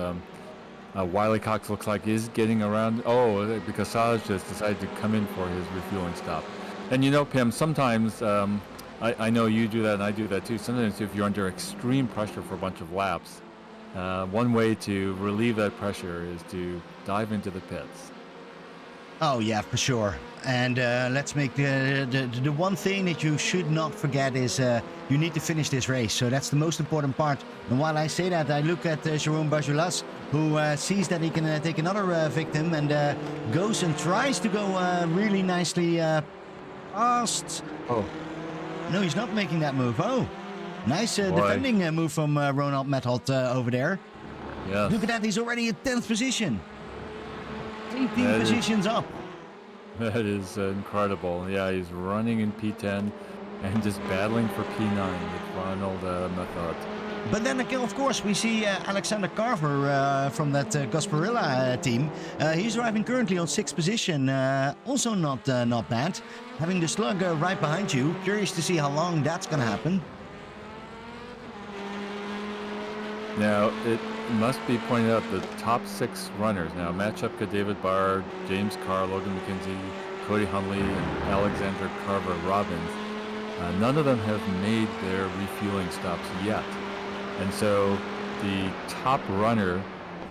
Wiley Cox looks like he's getting around. Oh, because Sahaj just decided to come in for his refueling stop. And Pim, sometimes I know you do that and I do that too. Sometimes if you're under extreme pressure for a bunch of laps, one way to relieve that pressure is to dive into the pits. Oh yeah, for sure. And let's make the one thing that you should not forget is you need to finish this race. So that's the most important part. And while I say that, I look at Jérôme Bajulas, who sees that he can take another victim and goes and tries to go really nicely past. Oh. No, he's not making that move. Oh, nice defending move from Ronald Metholt over there. Yeah. Look at that, he's already at 10th position. 18 positions up. That is incredible. Yeah, he's running in P10 and just battling for P9 with Ronald Metholt. But then, of course, we see Alexander Carver from that Gasparilla team. He's driving currently on 6th position. Also not bad. Having the slug right behind you. Curious to see how long that's going to happen. Now, it must be pointed out the top 6 runners. Now, Matt Shepka, David Barr, James Carr, Logan McKenzie, Cody Hundley, and Alexander Carver Robbins. None of them have made their refueling stops yet. And so the top runner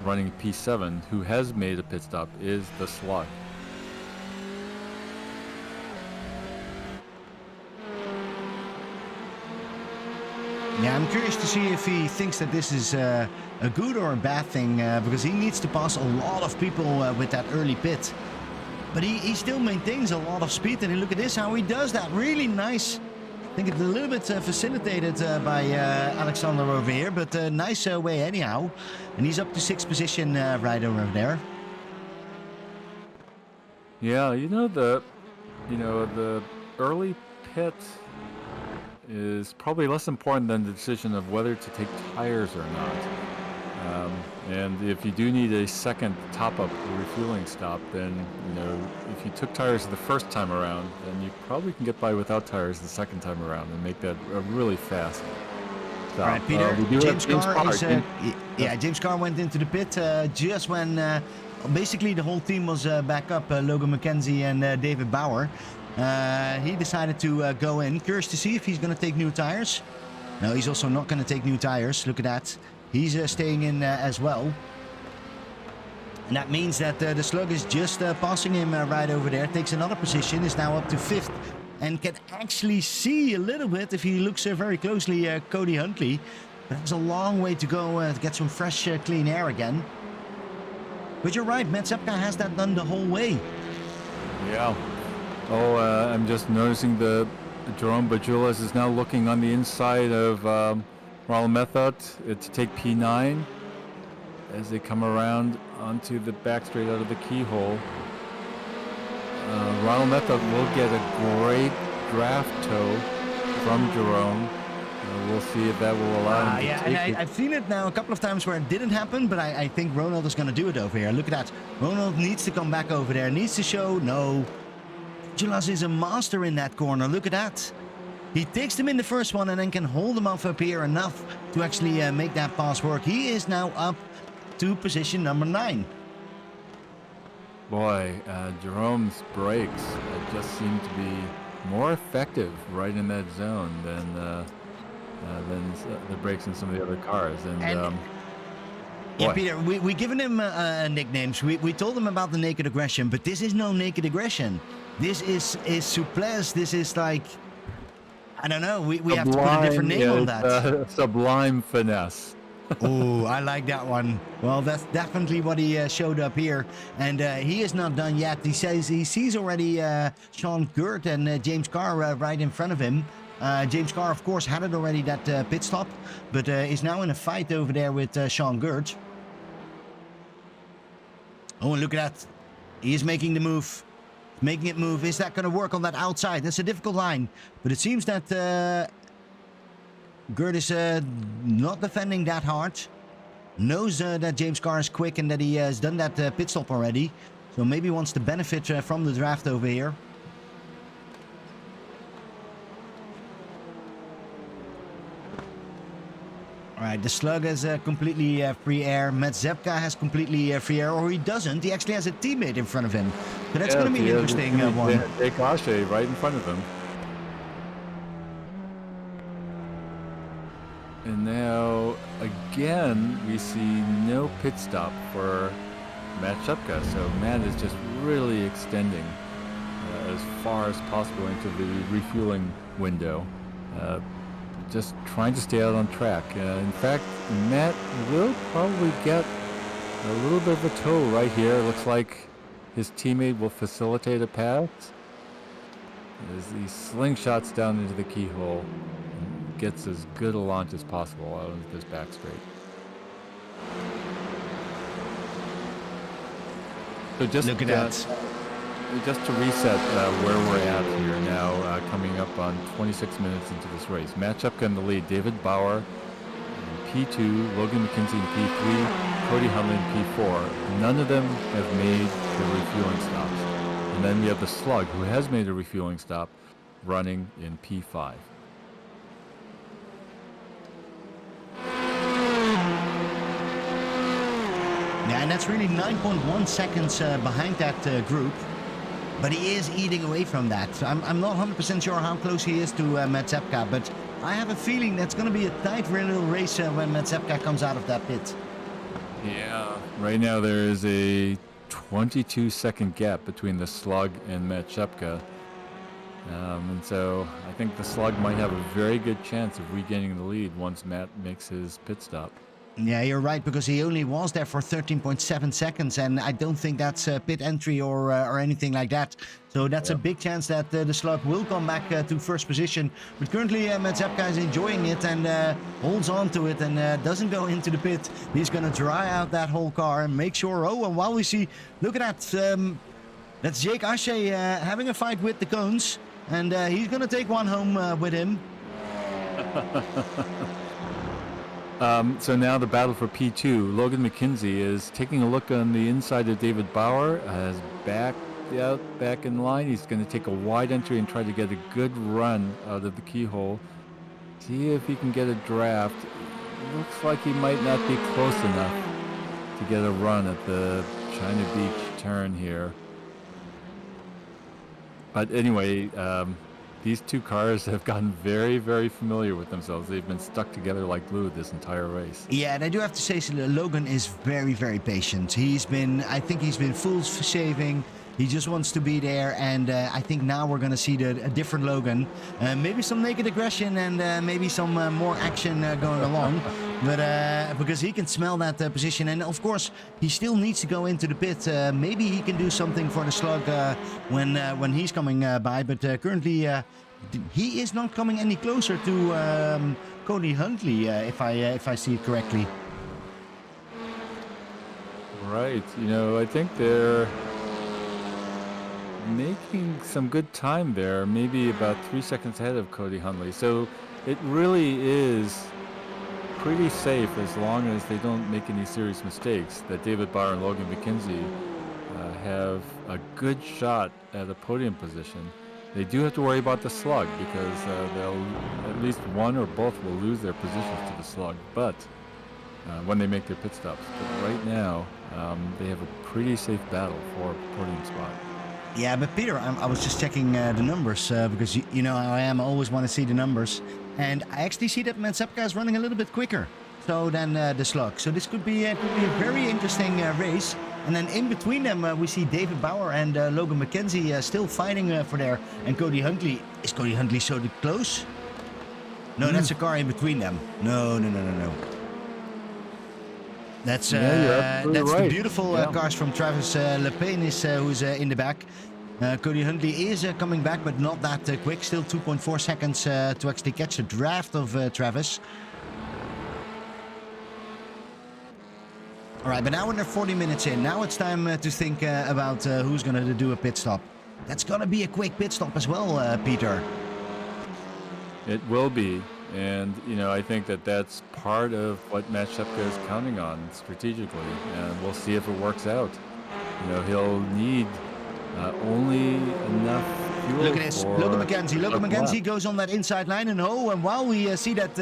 running P7 who has made a pit stop is the slug. Yeah, I'm curious to see if he thinks that this is a good or a bad thing, because he needs to pass a lot of people with that early pit. But he still maintains a lot of speed, and look at this, how he does that. Really nice. I think it's a little bit facilitated by Alexander over here, but a nice way anyhow. And he's up to 6th position right over there. Yeah, the early pit is probably less important than the decision of whether to take tires or not. And if you do need a second top-up refueling stop, then if you took tires the first time around, then you probably can get by without tires the second time around and make that a really fast stop. All right, Peter. James Carr is James Carr went into the pit just when basically the whole team was back up. Logan McKenzie and David Bauer. He decided to go in. Curious to see if he's going to take new tires. No, he's also not going to take new tires. Look at that. He's staying in as well. And that means that the slug is just passing him right over there. Takes another position. Is now up to 5th. And can actually see a little bit, if he looks very closely, Cody Huntley. But there's a long way to go to get some fresh, clean air again. But you're right. Matt Sepka has that done the whole way. Yeah. Oh, I'm just noticing the Jérôme Bajulas is now looking on the inside of Ronald Metholt to take P9 as they come around onto the back straight out of the keyhole. Ronald Metholt will get a great draft tow from Jérôme We'll see if that will allow him to Yeah, take and it. I've seen it now a couple of times where it didn't happen, but I think Ronald is going to do it over here. Look at that. Ronald needs to come back over there. Needs to show, no. Julas is a master in that corner. Look at that. He takes them in the first one and then can hold them off up here enough to actually make that pass work. He is now up to position number 9. Boy, Jerome's brakes just seem to be more effective right in that zone than the brakes in some of the other cars. And yeah, boy. Peter, we given him nicknames. We told him about the naked aggression, but this is no naked aggression. This is souplesse. This is like, I don't know. We have to put a different name on that. Sublime finesse. Oh, I like that one. Well, that's definitely what he showed up here. And he is not done yet. He says he sees already Sean Gert and James Carr right in front of him. James Carr, of course, had it already, that pit stop, but is now in a fight over there with Sean Gert. Oh, and look at that. He is making the move. Making it move. Is that going to work on that outside? That's a difficult line. But it seems that Gert is not defending that hard. Knows that James Carr is quick and that he has done that pit stop already. So maybe wants to benefit from the draft over here. Alright, the Slug has completely free air. Matt Zepka has completely free air, or he doesn't. He actually has a teammate in front of him. So that's going to be an interesting one. Jake Ashe right in front of him. And now, again, we see no pit stop for Matt Shupka. So Matt is just really extending as far as possible into the refueling window. Just trying to stay out on track. In fact, Matt will probably get a little bit of a tow right here. Looks like his teammate will facilitate a pass as he slingshots down into the keyhole and gets as good a launch as possible out of this back straight. So just look at that. Just to reset where we're at here now, coming up on 26 minutes into this race. Matt Shupka in the lead, David Bauer in P2, Logan McKenzie in P3, Cody Huntley in P4. None of them have made the refueling stops. And then we have the Slug, who has made a refueling stop, running in P5. Yeah, and that's really 9.1 seconds behind that group. But he is eating away from that. I'm not 100% sure how close he is to Matt Zepka, but I have a feeling that's going to be a tight little race when Matt Zepka comes out of that pit. Yeah. Right now there is a 22-second gap between the Slug and Matt Shupka. And so I think the Slug might have a very good chance of regaining the lead once Matt makes his pit stop. Yeah, you're right, because he only was there for 13.7 seconds, and I don't think that's pit entry or anything like that. So that's a big chance that the Slug will come back to first position. But currently, Matt Zepka is enjoying it and holds on to it and doesn't go into the pit. He's going to dry out that whole car and make sure. Oh, and while we see, look at that. That's Jake Ashe having a fight with the cones, and he's going to take one home with him. So now the battle for P2. Logan McKenzie is taking a look on the inside of David Bauer. Has back in line. He's going to take a wide entry and try to get a good run out of the keyhole. See if he can get a draft. Looks like he might not be close enough to get a run at the China Beach turn here. But anyway, these two cars have gotten very, very familiar with themselves. They've been stuck together like glue this entire race. Yeah, and I do have to say, Logan is very, very patient. I think he's been full saving. He just wants to be there, and I think now we're going to see a different Logan. Maybe some naked aggression and maybe some more action going along. But because he can smell that position, and of course he still needs to go into the pit. Maybe he can do something for the Slug when he's coming by. But currently he is not coming any closer to Cody Huntley, if I see it correctly. Right. I think they're making some good time there, maybe about 3 seconds ahead of Cody Huntley. So it really is pretty safe as long as they don't make any serious mistakes. That David Bauer and Logan McKenzie have a good shot at a podium position. They do have to worry about the slug because they'll at least one or both will lose their positions to the slug. But when they make their pit stops, but right now they have a pretty safe battle for a podium spot. Yeah, but Peter, I was just checking the numbers because you know how I am. I always want to see the numbers, and I actually see that Mazepka is running a little bit quicker than the slug. So this could be a very interesting race. And then in between them, we see David Bauer and Logan McKenzie still fighting for there. And Cody Huntley. Is Cody Huntley so close? No, that's a car in between them. No. That's that's right. The beautiful Yeah. cars from Travis Lepane who's in the back. Cody Huntley is coming back, but not that quick. Still 2.4 seconds to actually catch the draft of Travis. All right, but now we're 40 minutes in. Now it's time to think about who's going to do a pit stop. That's going to be a quick pit stop as well, Peter. It will be. And, you know, I think that that's part of what Matt Shepka is counting on strategically. And we'll see if it works out. You know, he'll need only enough fuel. Look at this. Logan McKenzie. Logan McKenzie goes on that inside line. And while we see that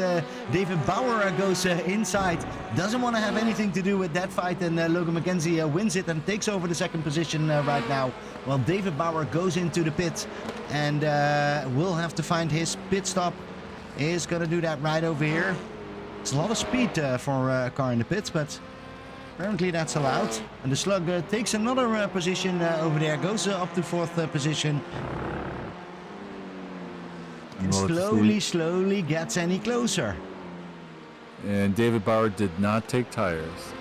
David Bauer goes inside, doesn't want to have anything to do with that fight. And Logan McKenzie wins it and takes over the second position right now. While David Bauer goes into the pit and will have to find his pit stop. Is going to do that right over here. It's a lot of speed for a car in the pits, but apparently that's allowed. And the slug takes another position over there, goes up to fourth position. And slowly gets any closer. And David Bauer did not take tires.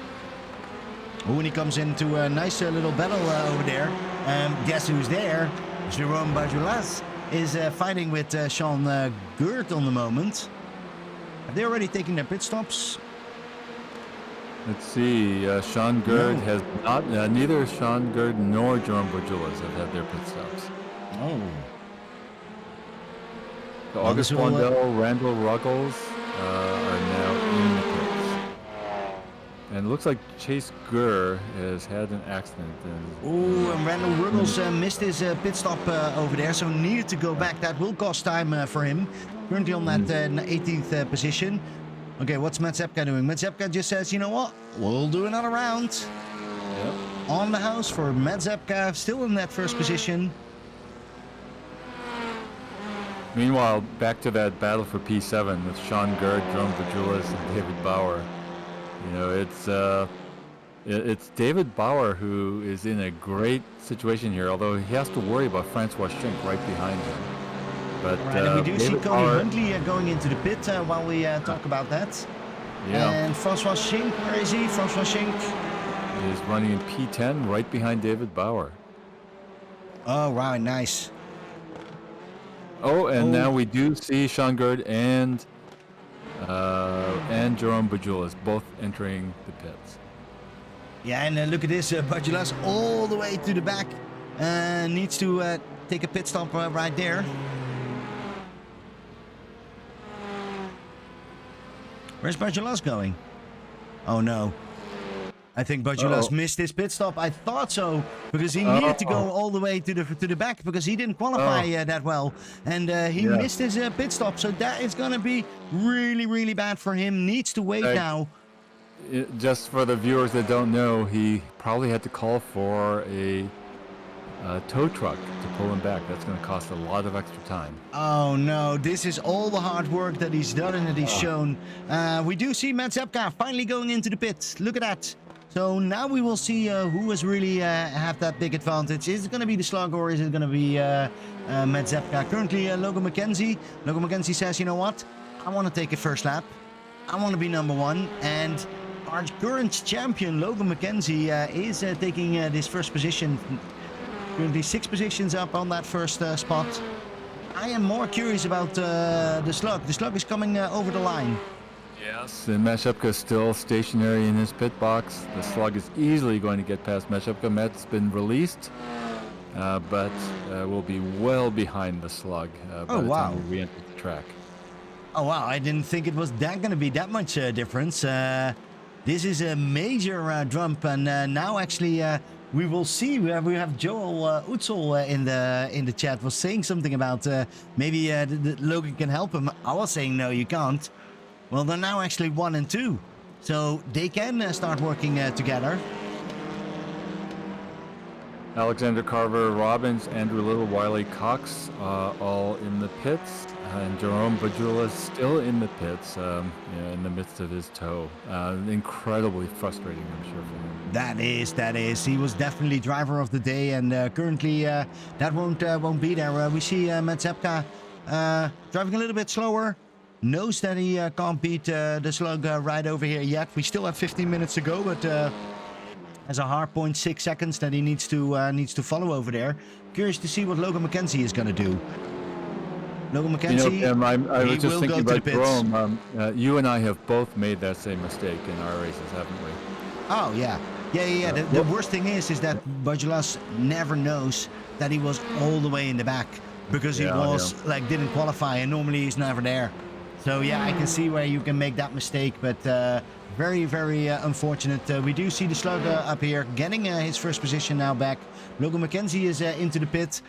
Oh, and he comes into a nice little battle over there. Guess who's there? Jerome Bajulas is fighting with Sean Gert on the moment. Have they already taken their pit stops? Let's see. Sean Gerd has not. Neither Sean Gerd nor Jerome Bourgeois have had their pit stops. Oh. So August Blondell, Randall Ruggles are now in the pits. And it looks like Chase Gurr has had an accident. Oh, and Randall Ruggles missed his pit stop over there, so needed to go back. That will cost time for him. Currently on that 18th position. Okay, what's Mazepka doing? Mazepka just says, you know what? We'll do another round. Yep. On the house for Mazepka, still in that first position. Meanwhile, back to that battle for P7 with Sean Gerd, Jerome Bourgeois, and David Bauer. You know, it's David Bauer who is in a great situation here, although he has to worry about Francois Schenck right behind him. But right, and we do see David Cody Bauer, Huntley going into the pit while we talk about that. Yeah. And Francois Schenck, where is he? Francois Schenck is running in P10 right behind David Bauer. Oh, wow, nice. Oh, and now we do see Sean Gerd and Jerome Bourgeois both entering the pits. Yeah, and look at this, Bajulas all the way to the back. Needs to take a pit stop right there. Where's Bajulas going? Oh no. I think Bajulas missed his pit stop. I thought so, because he needed to go all the way to the back because he didn't qualify that well, and he missed his pit stop. So that is going to be really, really bad for him. Needs to wait now. Just for the viewers that don't know, he probably had to call for a tow truck to pull him back. That's going to cost a lot of extra time. Oh no, this is all the hard work that he's done and that he's shown. We do see Mazepka finally going into the pit. Look at that. So now we will see who has really have that big advantage. Is it going to be the slug or is it going to be Mazepka? Currently, Logan McKenzie. Logan McKenzie says, you know what? I want to take a first lap. I want to be number one. And our current champion, Logan McKenzie, is taking this first position. Currently 6 positions up on that first spot. I am more curious about the slug. The slug is coming over the line. Yes, and Matt Shepka is still stationary in his pit box. The slug is easily going to get past Matt Shepka. Matt's been released, but will be well behind the slug by the time we re-enter the track. Oh wow, I didn't think it was going to be that much difference. This is a major jump, and now actually we will see. We have Joel Utzel in the chat was saying something about maybe Logan can help him. I was saying no, you can't. Well, they're now actually 1 and 2, so they can start working together. Alexander Carver Robbins, Andrew Little, Wiley Cox, all in the pits, and Jerome Bajula still in the pits, in the midst of his tow. Incredibly frustrating, I'm sure, for him. That is. He was definitely driver of the day, and currently that won't be there. We see Matsepka driving a little bit slower. Knows that he can't beat the slug right over here yet. We still have 15 minutes to go, but. Has a hard 0.6 seconds that he needs to follow over there. Curious to see what Logan McKenzie is going to do. Logan McKenzie, I was just thinking about pits. Jerome. You and I have both made that same mistake in our races, haven't we? Oh yeah. The worst thing is that Bajulas never knows that he was all the way in the back because he like didn't qualify, and normally he's never there. So yeah, I can see where you can make that mistake, but very, very unfortunate. We do see the slug up here getting his first position now back. Logan McKenzie is into the pit.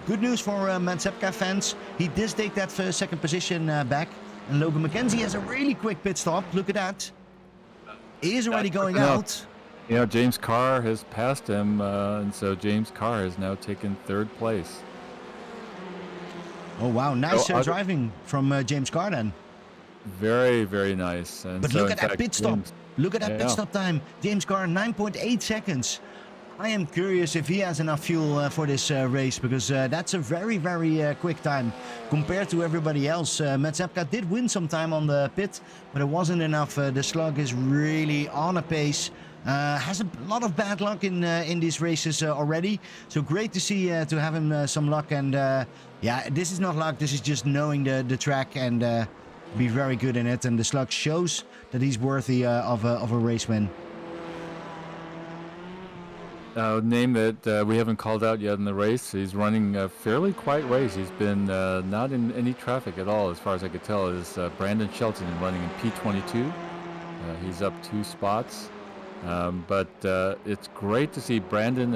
Good news for Matsepka fans. He did take that second position back. And Logan McKenzie has a really quick pit stop. Look at that. He is already going out. Yeah, James Carr has passed him, and so James Carr has now taken 3rd place. Oh wow, nice driving from James Carr then. Very, very nice. And but so look at that pit stop. Look at that pit stop time. James Carr, 9.8 seconds. I am curious if he has enough fuel for this race, because that's a very, very quick time compared to everybody else. Matsepka did win some time on the pit, but it wasn't enough. The slug is really on a pace. Has a lot of bad luck in these races already. So great to see to have him some luck. And yeah, this is not luck. This is just knowing the track and be very good in it. And the slug shows that he's worthy of a race win. Name that we haven't called out yet in the race. He's running a fairly quiet race. He's been not in any traffic at all, as far as I could tell. Is Brandon Shelton running in P22. He's up 2 spots. But it's great to see Brandon,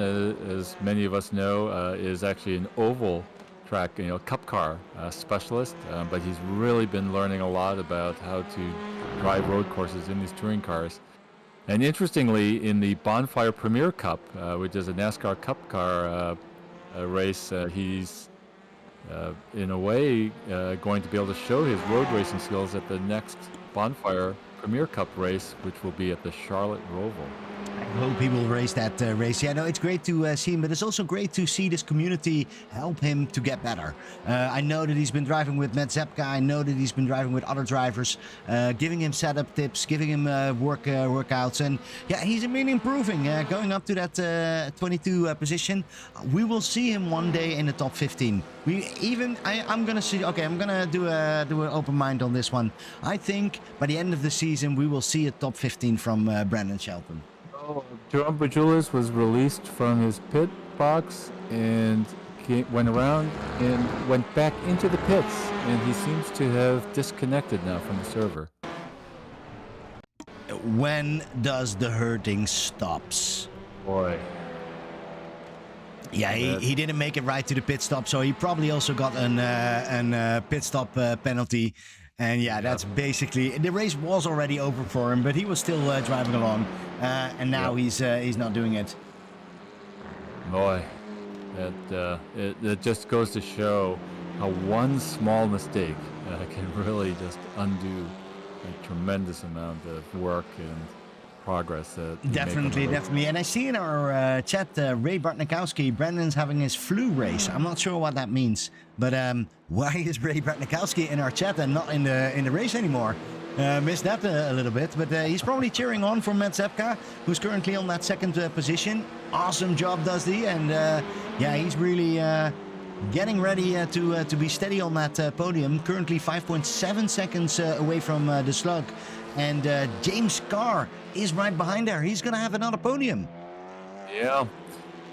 as many of us know, is actually an oval track, cup car specialist. But he's really been learning a lot about how to drive road courses in these touring cars. And interestingly, in the Bonfire Premier Cup, which is a NASCAR Cup car race, he's in a way going to be able to show his road racing skills at the next Bonfire Premier Cup race, which will be at the Charlotte Roval. I hope he will race that race. Yeah, no, it's great to see him, but it's also great to see this community help him to get better. I know that he's been driving with Matsepka. I know that he's been driving with other drivers, giving him setup tips, giving him workouts, and yeah, he's been improving, going up to that 22 position. We will see him one day in the top 15. I'm gonna see. Okay, I'm gonna do an open mind on this one. I think by the end of the season we will see a top 15 from Brandon Shelton. Jerome Bajulis was released from his pit box and went around and went back into the pits, and he seems to have disconnected now from the server. When does the hurting stops? Boy. Yeah, he didn't make it right to the pit stop, so he probably also got an pit stop penalty. And yeah, that's basically, the race was already over for him, but he was still driving along, and now he's not doing it. Boy, it just goes to show how one small mistake can really just undo a tremendous amount of work and progress that definitely. And I see in our chat, Ray Bartnikowski, Brandon's having his flu race. I'm not sure what that means, but why is Ray Bartnikowski in our chat and not in the race anymore? Missed that a little bit, but he's probably cheering on for Matsepka, who's currently on that second position. Awesome job does he, and yeah, he's really getting ready to be steady on that podium. Currently 5.7 seconds away from the slug. And James Carr is right behind there. He's going to have another podium. Yeah.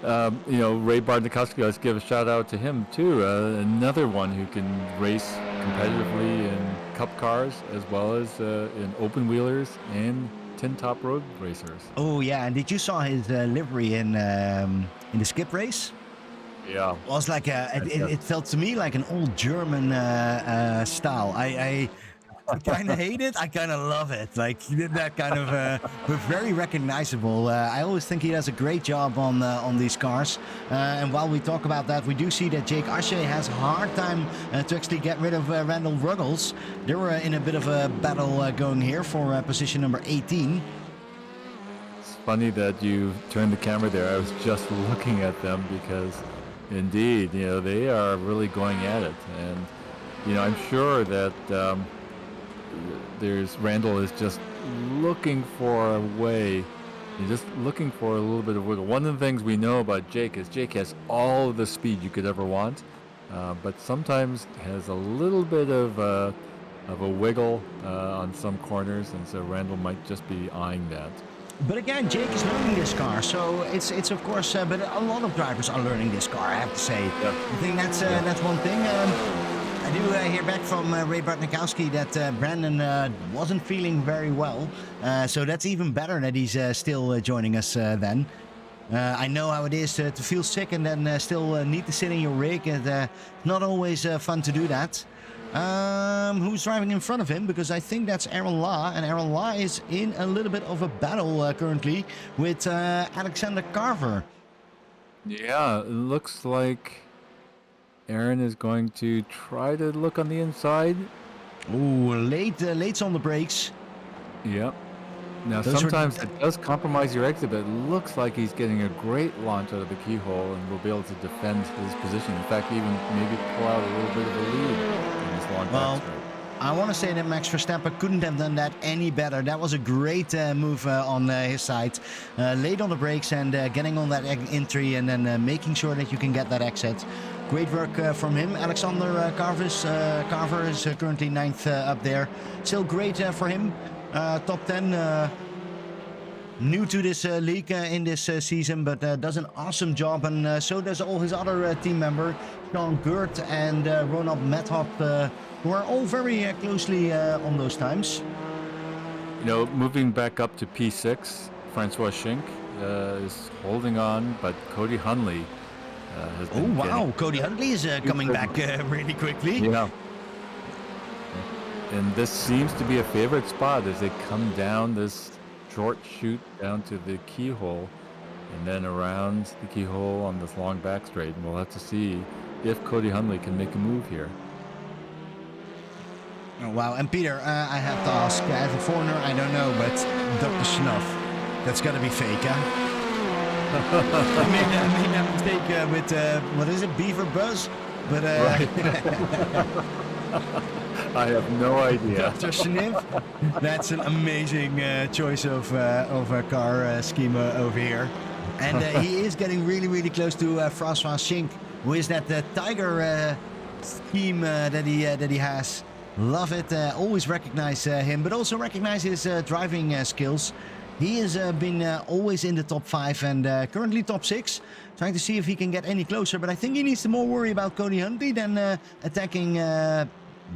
Ray Bartnikowski, let's give a shout out to him too. Another one who can race competitively and Cup cars as well as in open wheelers and tin top road racers. Oh yeah, and did you saw his livery in the skip race? Yeah. Was like it felt to me like an old German style. I kind of hate it. I kind of love it. Like that kind of, but very recognizable. I always think he does a great job on these cars. And while we talk about that, we do see that Jake Ashe has a hard time to actually get rid of Randall Ruggles. They were in a bit of a battle going here for position number 18. It's funny that you turned the camera there. I was just looking at them because, indeed, they are really going at it. And, I'm sure that Randall is just looking for a way. He's just looking for a little bit of wiggle. One of the things we know about Jake is Jake has all of the speed you could ever want, but sometimes has a little bit of a wiggle on some corners, and so Randall might just be eyeing that. But again, Jake is learning this car, so it's of course. But a lot of drivers are learning this car, I have to say. Yeah. I think that's one thing. I do hear back from Ray Bartnikowski that Brandon wasn't feeling very well, so that's even better that he's still joining us then. I know how it is to feel sick and then still need to sit in your rig. It's not always fun to do that. Who's driving in front of him? Because I think that's Aaron Law, and Aaron Law is in a little bit of a battle currently with Alexander Carver. Yeah, it looks like Aaron is going to try to look on the inside. Ooh, late's on the brakes. Yeah. Now, sometimes it does compromise your exit, but it looks like he's getting a great launch out of the keyhole and will be able to defend his position. In fact, even maybe pull out a little bit of a lead in this long backstraight. I want to say that Max Verstappen couldn't have done that any better. That was a great move on his side. Late on the brakes and getting on that entry and then making sure that you can get that exit. Great work from him. Alexander Carver is currently 9th up there. Still great for him. Top 10. New to this league in this season, but does an awesome job, and so does all his other team members, Sean Gert and Ronald Methop, who are all very closely on those times. Moving back up to P6, Francois Schink is holding on, but Cody Hunley has been Cody Huntley is coming back really quickly. Yeah. And this seems to be a favorite spot as they come down this short chute down to the keyhole and then around the keyhole on this long back straight. And we'll have to see if Cody Hunley can make a move here. Oh, wow. And Peter, I have to ask, as a foreigner, I don't know, but Dr. Snuff, that's got to be fake, huh? I made that mistake with, what is it, Beaver Buzz? But, right. I have no idea. Dr. Sniff, that's an amazing choice of a car scheme over here. And he is getting really, really close to Francois Schink, who is that Tiger scheme that he has. Love it. Always recognize him, but also recognize his driving skills. He has been always in the top 5 and currently top 6. Trying to see if he can get any closer, but I think he needs to more worry about Cody Huntley than attacking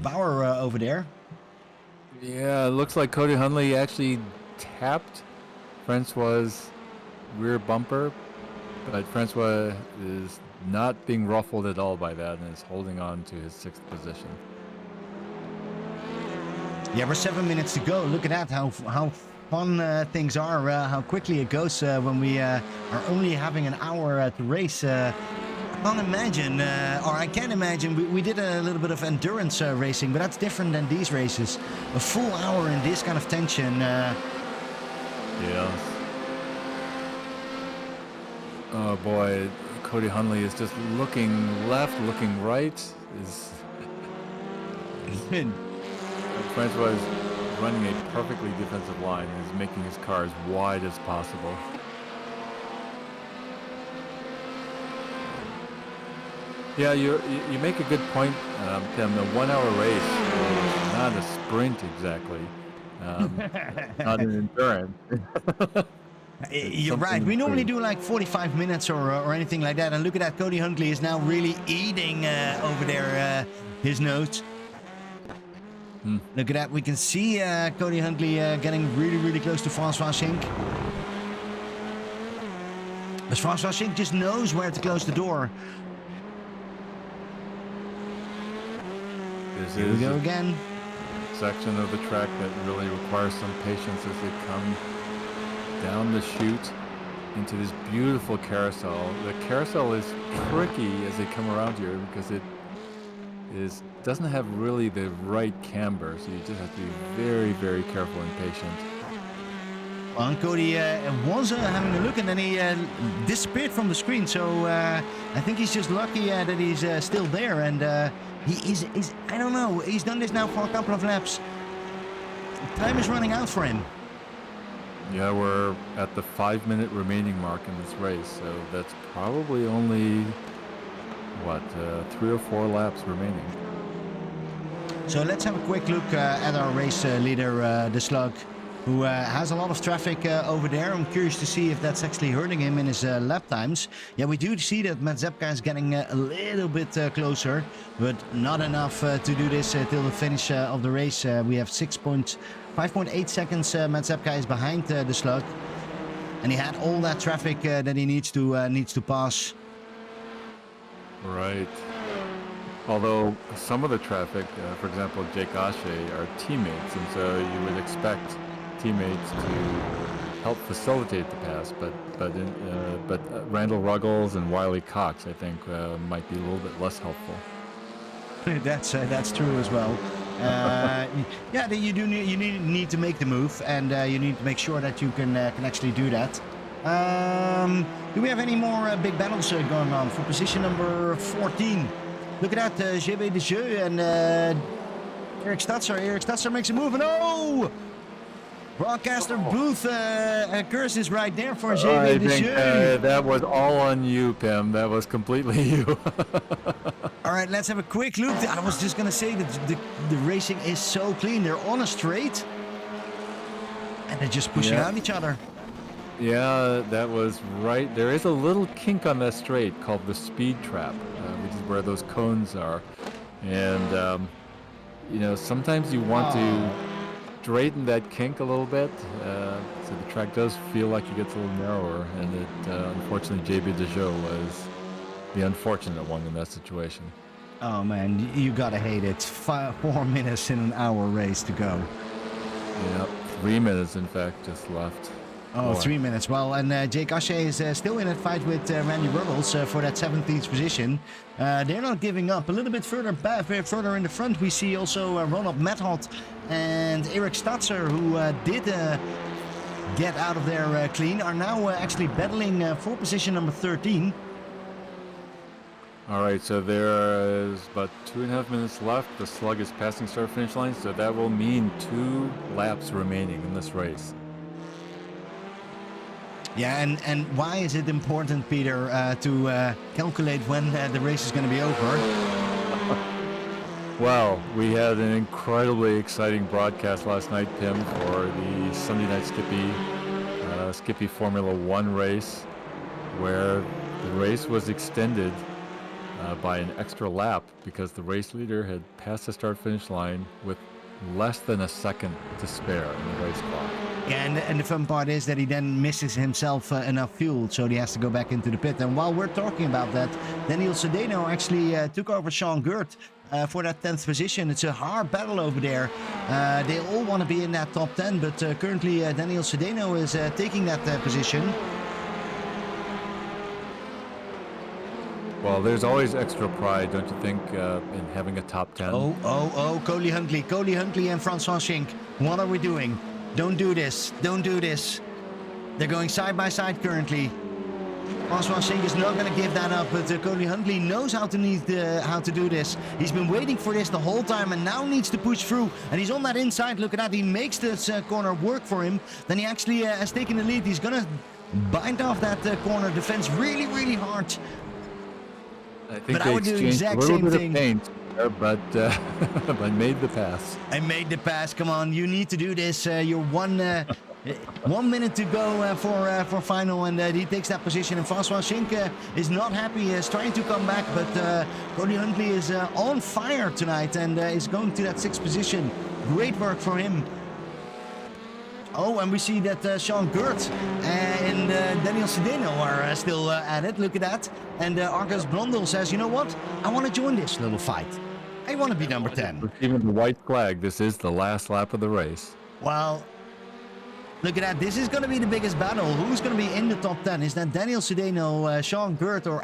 Bauer over there. Yeah, it looks like Cody Huntley actually tapped Francois' rear bumper, but Francois is not being ruffled at all by that and is holding on to his 6th position. Yeah, we're 7 minutes to go. Look at that, how fun things are, how quickly it goes when we are only having an hour to race. I can't imagine, or I can imagine, we did a little bit of endurance racing, but that's different than these races. A full hour in this kind of tension. Yeah. Oh boy, Cody Hunley is just looking left, looking right. Francois is running a perfectly defensive line and is making his car as wide as possible. Yeah, you make a good point, Tim. The 1 hour race is not a sprint exactly. Not an endurance. You're right. We normally do like 45 minutes or anything like that. And look at that. Cody Huntley is now really eating over there his notes. Look at that. We can see Cody Huntley getting really, really close to Francois Schink. But Francois Schink just knows where to close the door. Here we go again. Section of the track that really requires some patience as they come down the chute into this beautiful carousel. The carousel is tricky as they come around here because it doesn't have really the right camber, so you just have to be very, very careful and patient. Well, and Cody was having a look, and then he disappeared from the screen. So I think he's just lucky that he's still there, and he's I don't know. He's done this now for a couple of laps. Time is running out for him. Yeah, we're at the 5-minute remaining mark in this race, so that's probably only, what, 3 or 4 laps remaining. So let's have a quick look at our race leader, the Slug, who has a lot of traffic over there. I'm curious to see if that's actually hurting him in hhis lap times. Yeah, we do see that Matt Zepka is getting a little bit closer, but not enough to do this till the finish of the race. We have 5.8 seconds. Matt Zepka is behind the Slug, and he had all that traffic that he needs to pass. Right. Although some of the traffic, for example, Jake Ashe, are teammates, and so you would expect teammates to help facilitate the pass, but Randall Ruggles and Wiley Cox, I think, might be a little bit less helpful. That's true as well. Yeah, you need to make the move, and you need to make sure that you can actually do that. Do we have any more big battles going on for position number 14? Look at that, GB de Jeu and Eric Statzer. Eric Statzer makes a move, and oh! Broadcaster booth curses right there for GB de Jeu. That was all on you, Pim. That was completely you. All right, let's have a quick look. I was just going to say that the racing is so clean. They're on a straight, and they're just pushing out each other. Yeah, that was right. There is a little kink on that straight called the speed trap, which is where those cones are. And, sometimes you want to straighten that kink a little bit. So the track does feel like it gets a little narrower. And unfortunately, JB Dejo was the unfortunate one in that situation. Oh, man, you got to hate it. 4 minutes in an hour race to go. Yeah, 3 minutes, in fact, just left. Oh, 3 minutes. Well, and Jake Ashe is still in a fight with Randy Ruggles for that 17th position. They're not giving up. A little bit further back, further in the front, we see also Ronald Mathot and Eric Statzer, who did get out of there clean, are now actually battling for position number 13. All right, so there is about 2.5 minutes left. The Slug is passing start-finish line, so that will mean 2 laps remaining in this race. Yeah, and why is it important, Peter, to calculate when the race is going to be over? Well, we had an incredibly exciting broadcast last night, Pim, for the Sunday Night Skippy Formula One race, where the race was extended by an extra lap because the race leader had passed the start-finish line with less than a second to spare in the race clock. Yeah, and the fun part is that he then misses himself enough fuel, so he has to go back into the pit. And while we're talking about that, Daniel Sedeno actually took over Sean Gert for that 10th position. It's a hard battle over there. They all want to be in that top 10, but currently Daniel Sedeno is taking that position. Well, there's always extra pride, don't you think, in having a top 10? Oh, Cody Huntley and Francois Schink. What are we doing? Don't do this. Don't do this. They're going side by side currently. Francois Schink is not going to give that up, but Cody Huntley knows how to do this. He's been waiting for this the whole time and now needs to push through. And he's on that inside. Look at that. He makes this corner work for him. Then he actually has taken the lead. He's going to bind off that corner defense really, really hard. I think but I would do the exact same thing. Paint, but I made the pass. I made the pass. Come on, you need to do this. You're one 1 minute to go for final, and he takes that position. And Francois Schink is not happy. He is trying to come back, but Cody Huntley is on fire tonight and is going to that 6th position. Great work for him. Oh, and we see that Sean Gert and Daniel Sedeno are still at it. Look at that. And August Blondel says, you know what? I want to join this little fight. I want to be number 10. Even the white flag, this is the last lap of the race. Well, look at that. This is going to be the biggest battle. Who's going to be in the top 10? Is that Daniel Sedeno, Sean Gert, or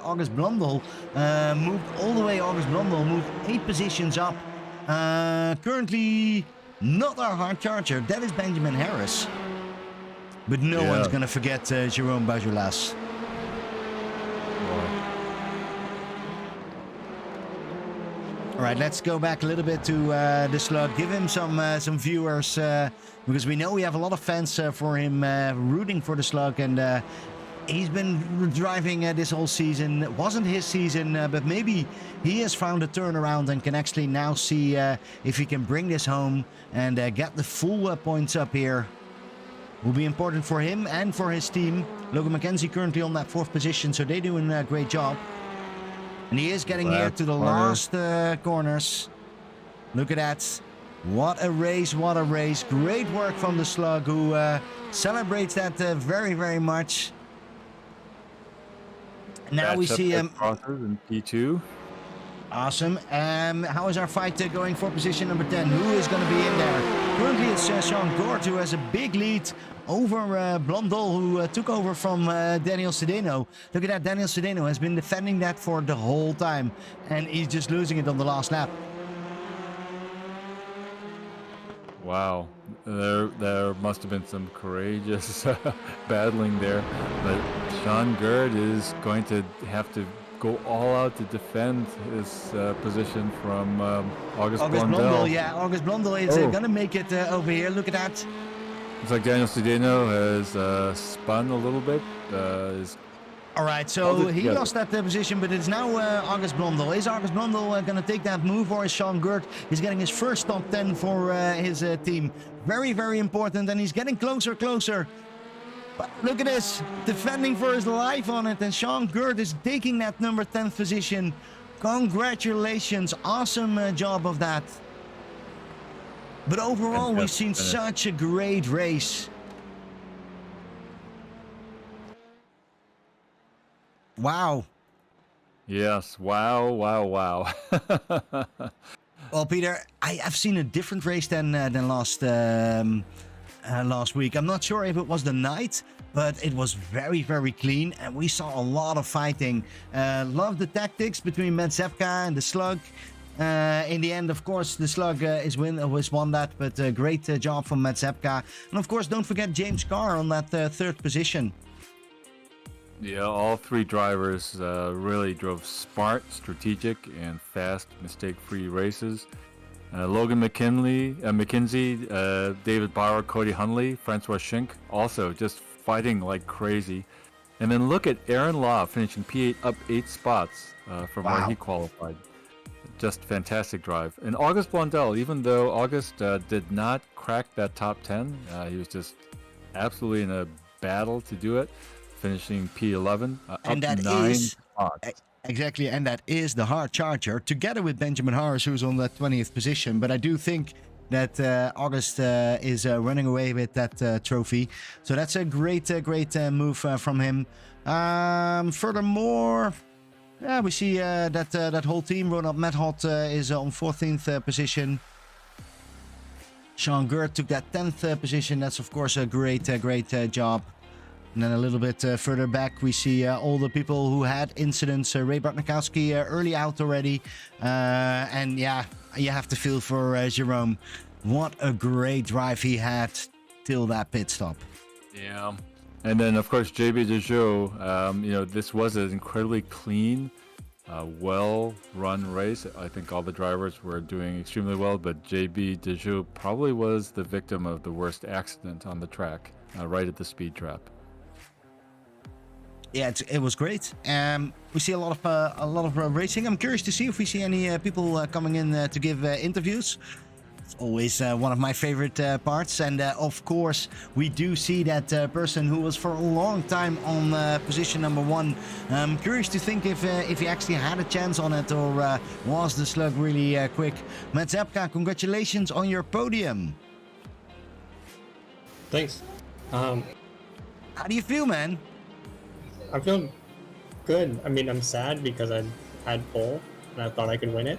August Blondel? Moved all the way. August Blondel moved 8 positions up. Currently, not our hard charger. That is Benjamin Harris. But no one's going to forget Jerome Bajulas. All right, let's go back a little bit to the slug. Give him some viewers, because we know we have a lot of fans for him rooting for the slug, and he's been driving this whole season. It wasn't his season, but maybe he has found a turnaround and can actually now see if he can bring this home and get the full points up here. Will be important for him and for his team. Logan McKenzie currently on that 4th position, so they're doing a great job. And he is getting here to the last corners. Look at that. What a race, what a race. Great work from the slug, who celebrates that very, very much. Now we see him in P2. Awesome. How is our fight going for position number 10? Who is going to be in there? Currently it's Sean Gort, who has a big lead over Blondel, who took over from Daniel Sedeno. Look at that. Daniel Sedeno has been defending that for the whole time, and he's just losing it on the last lap. Wow, there must have been some courageous battling there, but Sean Gert is going to have to go all out to defend his position from August Blondel. Yeah, August Blondel is going to make it over here. Look at that. Looks like Daniel Sedeno has spun a little bit. All right, so he lost that position, but it's now August Blondel. Is August Blondel going to take that move, or is Sean Gert is getting his first top 10 for his team? Very, very important, and he's getting closer. But look at this, defending for his life on it, and Sean Gert is taking that number 10th position. Congratulations, awesome job of that. But overall, we've seen such a great race. Wow. Yes, wow. Well, Peter, I've seen a different race than last week. I'm not sure if it was the night, but it was very, very clean, and we saw a lot of fighting. Love the tactics between Matt Zepka and the Slug. In the end, of course, the Slug was won that, but great job from Matt Zepka. And of course, don't forget James Carr on that 3rd position. Yeah, all 3 drivers really drove smart, strategic, and fast, mistake-free races. Logan McKenzie, David Bauer, Cody Huntley, Francois Schink, also just fighting like crazy. And then look at Aaron Law finishing P8 up 8 spots from where he qualified. Just fantastic drive. And August Blondel, even though August did not crack that top 10, he was just absolutely in a battle to do it, finishing P11, and up 9 spots. Exactly, and that is the hard charger, together with Benjamin Harris, who's on that 20th position. But I do think that August is running away with that trophy. So that's a great move from him. Furthermore, we see that whole team. Ronald Madhot is on 14th position. Sean Gert took that 10th position. That's, of course, a great job. And then a little bit further back, we see all the people who had incidents. Ray Bartnikowski early out already. And yeah, you have to feel for Jerome. What a great drive he had till that pit stop. Yeah. And then, of course, JB Dejoux, this was an incredibly clean, well-run race. I think all the drivers were doing extremely well, but JB Dejoux probably was the victim of the worst accident on the track, right at the speed trap. Yeah, it was great. We see a lot of racing. I'm curious to see if we see any people coming in to give interviews. Always one of my favorite parts, and of course we do see that person who was for a long time on position number 1. Curious to think if he actually had a chance on it, or was the slug really quick. Matt Zepka, congratulations on your podium. Thanks. How do you feel, man? I feel good. I mean, I'm sad because I had pole and I thought I could win it.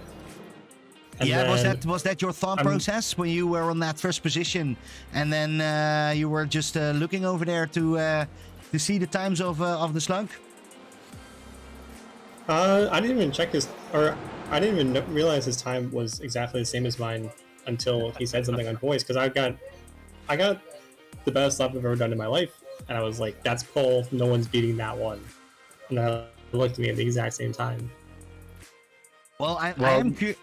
And yeah, was that your thought process when you were on that first position, and then you were just looking over there to see the times of the slug? I didn't even check his, or I didn't even realize his time was exactly the same as mine until he said something on voice. Because I got the best lap I've ever done in my life, and I was like, "That's pole. No one's beating that one." And I looked at me at the exact same time. Well, I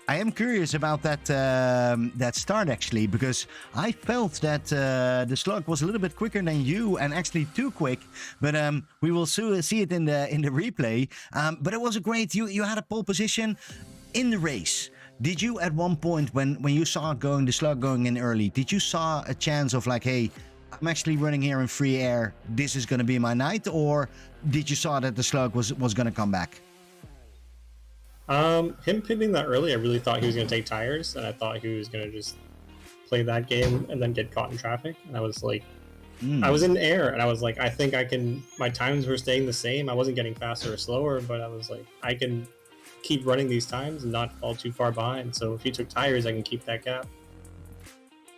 am curious about that start, actually, because I felt that the slug was a little bit quicker than you, and actually too quick. But we will soon see it in the replay. But it was a great. You had a pole position in the race. Did you at one point, when you saw the slug going in early, did you saw a chance of like, hey, I'm actually running here in free air, this is going to be my night, or did you saw that the slug was going to come back? Him pitting that early, I really thought he was going to take tires, and I thought he was going to just play that game and then get caught in traffic. And I was like, I was in the air, and I was like, I think I can, my times were staying the same. I wasn't getting faster or slower, but I was like, I can keep running these times and not fall too far behind. So if he took tires, I can keep that gap.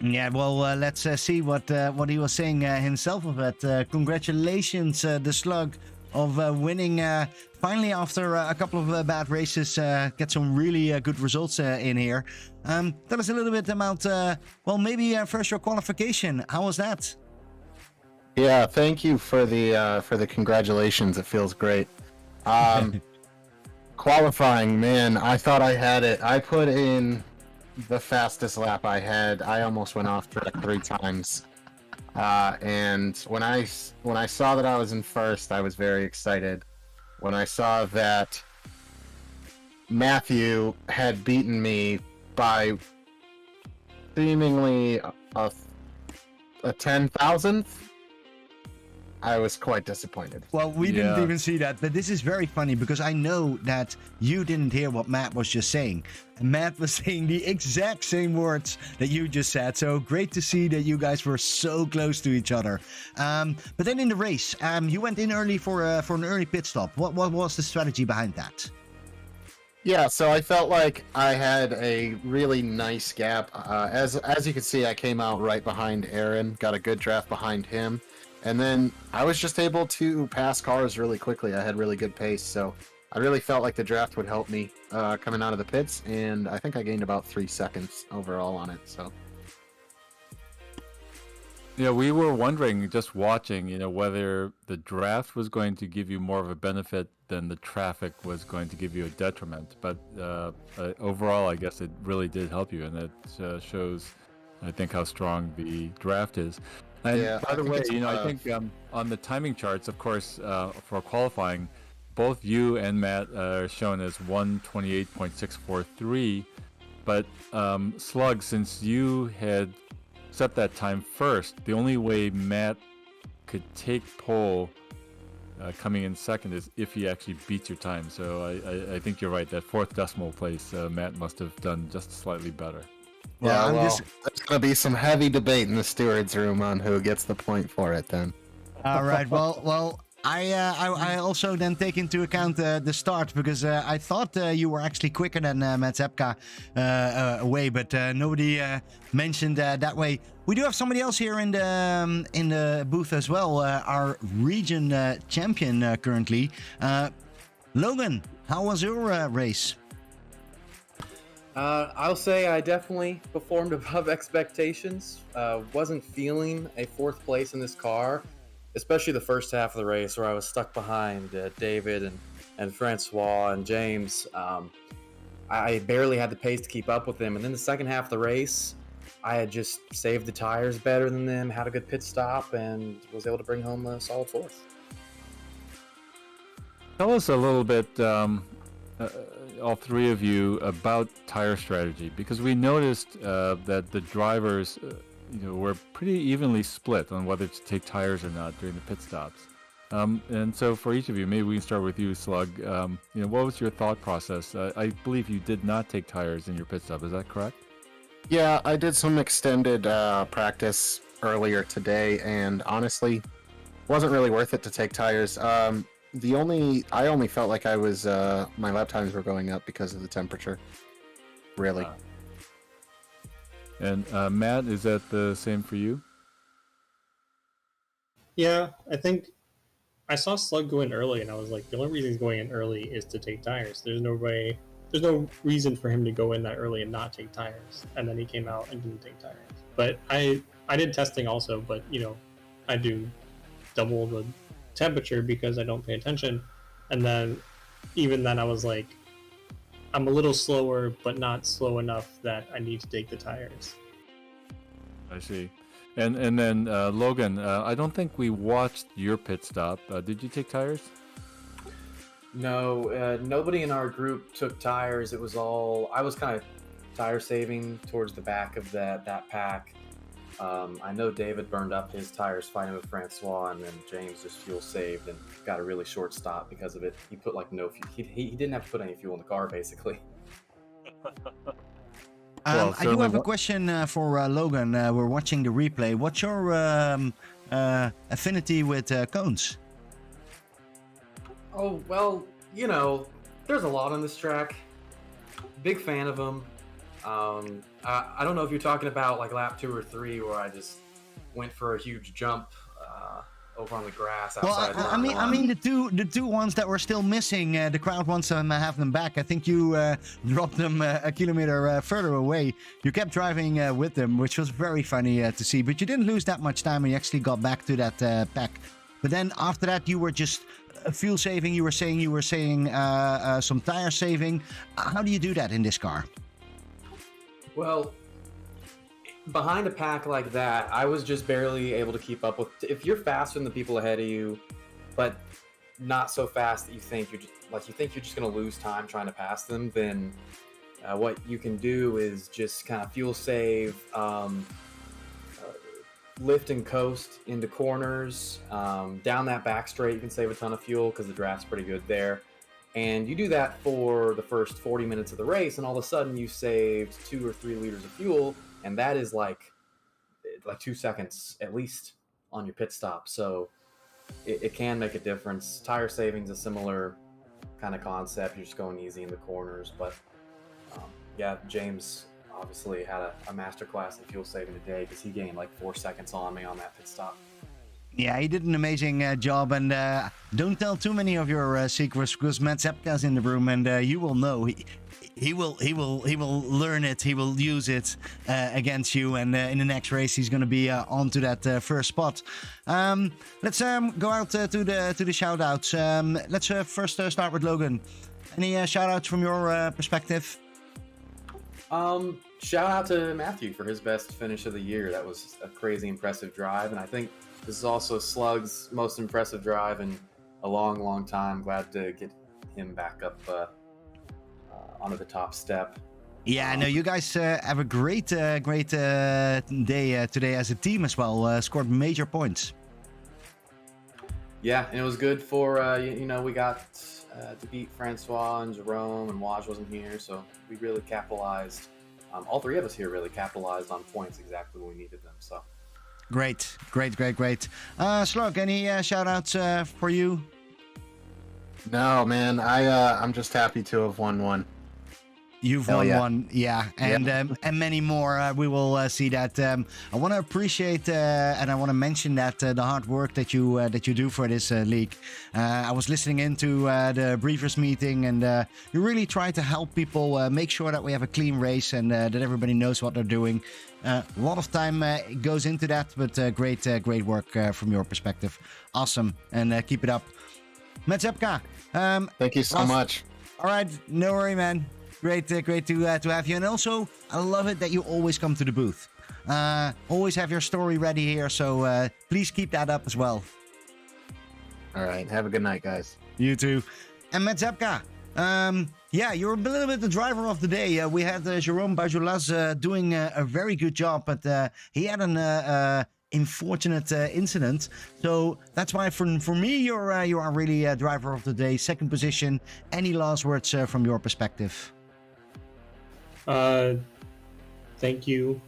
Yeah, well, let's see what he was saying himself of it. Congratulations, the slug, of winning finally after a couple of bad races. Get some really good results in here. Tell us a little bit about, well, maybe first your qualification. How was that? Yeah, thank you for the congratulations. It feels great. Qualifying, man, I thought I had it. I put in the fastest lap I had. I almost went off track 3 times. And when I saw that I was in first, I was very excited. When I saw that Matthew had beaten me by seemingly a 10,000th, I was quite disappointed. Well, we didn't even see that, but this is very funny because I know that you didn't hear what Matt was just saying. Matt was saying the exact same words that you just said. So great to see that you guys were so close to each other. But then in the race, you went in early for an early pit stop. What was the strategy behind that? Yeah, so I felt like I had a really nice gap. As you can see, I came out right behind Aaron, got a good draft behind him. And then I was just able to pass cars really quickly. I had really good pace, so I really felt like the draft would help me coming out of the pits, and I think I gained about 3 seconds overall on it. So, yeah, we were wondering, just watching, whether the draft was going to give you more of a benefit than the traffic was going to give you a detriment. But overall, I guess it really did help you, and it shows, I think, how strong the draft is. And yeah, by the way, I think on the timing charts, of course, for qualifying, both you and Matt are shown as 1:28.643. But Slug, since you had set that time first, the only way Matt could take pole coming in second is if he actually beats your time. So I think you're right. That 4th decimal place, Matt must have done just slightly better. Yeah, there's going to be some heavy debate in the steward's room on who gets the point for it then. All right. Well, I also then take into account the start, because I thought you were actually quicker than Matt Zepka away, but nobody mentioned that way. We do have somebody else here in the booth as well, our region champion currently. Logan, how was your race? I'll say I definitely performed above expectations. Wasn't feeling a 4th place in this car, especially the first half of the race where I was stuck behind David and Francois and James. I barely had the pace to keep up with them. And then the second half of the race, I had just saved the tires better than them, had a good pit stop, and was able to bring home a solid 4th. Tell us a little bit all three of you about tire strategy, because we noticed that the drivers, were pretty evenly split on whether to take tires or not during the pit stops. And so for each of you, maybe we can start with you, Slug. What was your thought process? I believe you did not take tires in your pit stop. Is that correct? Yeah, I did some extended practice earlier today, and honestly, wasn't really worth it to take tires. I only felt like I was my lap times were going up because of the temperature. Really. And Matt, is that the same for you? Yeah, I think I saw Slug go in early, and I was like, the only reason he's going in early is to take tires. There's no reason for him to go in that early and not take tires. And then he came out and didn't take tires. But I did testing also, but I do double the temperature because I don't pay attention. And then even then I was like, I'm a little slower, but not slow enough that I need to take the tires. I see. And then Logan, I don't think we watched your pit stop. Did you take tires? No, nobody in our group took tires. It was all I was kind of tire saving towards the back of that pack. I know David burned up his tires fighting with Francois, and then James just fuel saved and got a really short stop because of it. He put like no fuel. He didn't have to put any fuel in the car basically. I do have a question for Logan. We're watching the replay. What's your affinity with cones? Oh, well, there's a lot on this track. Big fan of them. I don't know if you're talking about like lap 2 or 3 where I just went for a huge jump over on the grass outside. Well, I mean the two ones that were still missing. The crowd wants to have them back. I think you dropped them a kilometer further away. You kept driving with them, which was very funny to see. But you didn't lose that much time, and you actually got back to that pack. But then after that, you were just fuel saving. You were saying some tire saving. How do you do that in this car? Well, behind a pack like that, I was just barely able to keep up with. If you're faster than the people ahead of you, but not so fast that you think you're just going to lose time trying to pass them, then what you can do is just kind of fuel save, lift and coast into corners, down that back straight. You can save a ton of fuel because the draft's pretty good there. And you do that for the first 40 minutes of the race, and all of a sudden you saved 2 or 3 liters of fuel, and that is like 2 seconds at least on your pit stop. So it can make a difference. Tire saving's a similar kind of concept. You're just going easy in the corners, but yeah, James obviously had a masterclass in fuel saving today because he gained like 4 seconds on me on that pit stop. Yeah, he did an amazing job, and don't tell too many of your secrets because Matt Zepka's in the room, and you will know he will learn it, he will use it against you, and in the next race he's going to be on to that first spot. Let's go out to the shout outs. Let's first start with Logan. Any shout outs from your perspective? Shout out to Matthew for his best finish of the year. That was a crazy impressive drive, and I think this is also Slug's most impressive drive in a long time. Glad to get him back up onto the top step. Yeah, no, you guys have a great day today as a team as well. Scored major points. Yeah, and it was good for, we got to beat Francois and Jerome, and Waj wasn't here, so we really capitalized. All three of us here really capitalized on points exactly when we needed them, so. Great. Slug, any shout-outs for you? No, man. I'm just happy to have won one. You've won one, yeah, and many more. We will see that. I want to appreciate and I want to mention that the hard work that you do for this league. I was listening into the briefers meeting, and you really try to help people make sure that we have a clean race and that everybody knows what they're doing. A lot of time goes into that, but great work from your perspective. Awesome, and keep it up, Matt Zepka. Thank you so much. All right, no worry, man. Great to have you, and also I love it that you always come to the booth. Always have your story ready here, so please keep that up as well. All right, have a good night, guys. You too. And Matt Zepka, Yeah, you're a little bit the driver of the day. We had Jerome Bajolas doing a very good job, but he had an unfortunate incident. So that's why, for me, you are really driver of the day, second position. Any last words from your perspective? Thank you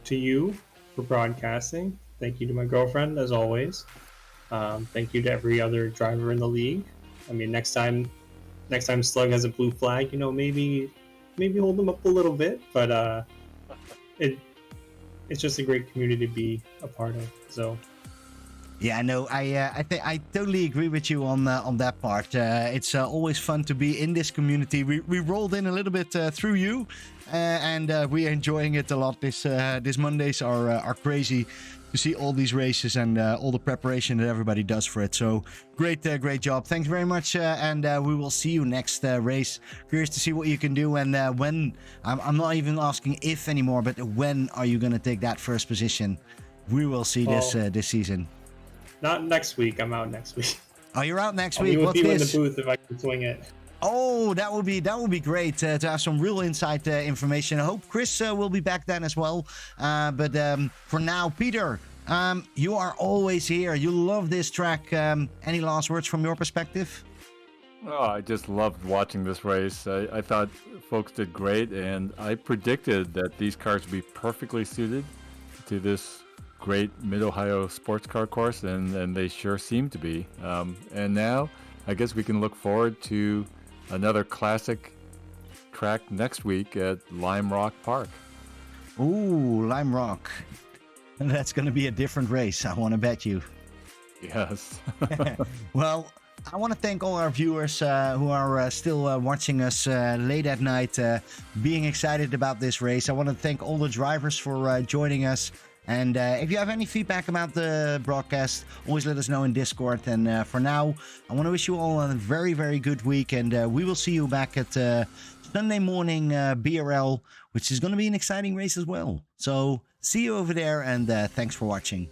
to you for broadcasting. Thank you to my girlfriend, as always. Thank you to every other driver in the league. I mean, next time Slug has a blue flag, maybe hold them up a little bit, but it's just a great community to be a part of. So yeah, no, I totally agree with you on that part. It's always fun to be in this community. We rolled in a little bit through you, and we are enjoying it a lot. This Mondays are crazy to see all these races and all the preparation that everybody does for it. So great job. Thanks very much, and we will see you next race. Curious to see what you can do, and when. I'm not even asking if anymore, but when are you going to take that first position? We will see this season. Not next week. I'm out next week. Oh, you're out next I'll week. be with What's you this? in the booth if I can swing it. Oh, that would be great to have some real inside information. I hope Chris will be back then as well. But for now, Peter, you are always here. You love this track. Any last words from your perspective? Oh, I just loved watching this race. I thought folks did great, and I predicted that these cars would be perfectly suited to this great Mid-Ohio sports car course, and they sure seem to be. And now, I guess we can look forward to another classic track next week at Lime Rock Park. Ooh, Lime Rock. That's going to be a different race, I want to bet you. Yes. Well, I want to thank all our viewers who are still watching us late at night, being excited about this race. I want to thank all the drivers for joining us. And if you have any feedback about the broadcast, always let us know in Discord. And for now, I want to wish you all a very, very good week. And we will see you back at Sunday morning BRL, which is going to be an exciting race as well. So see you over there, and thanks for watching.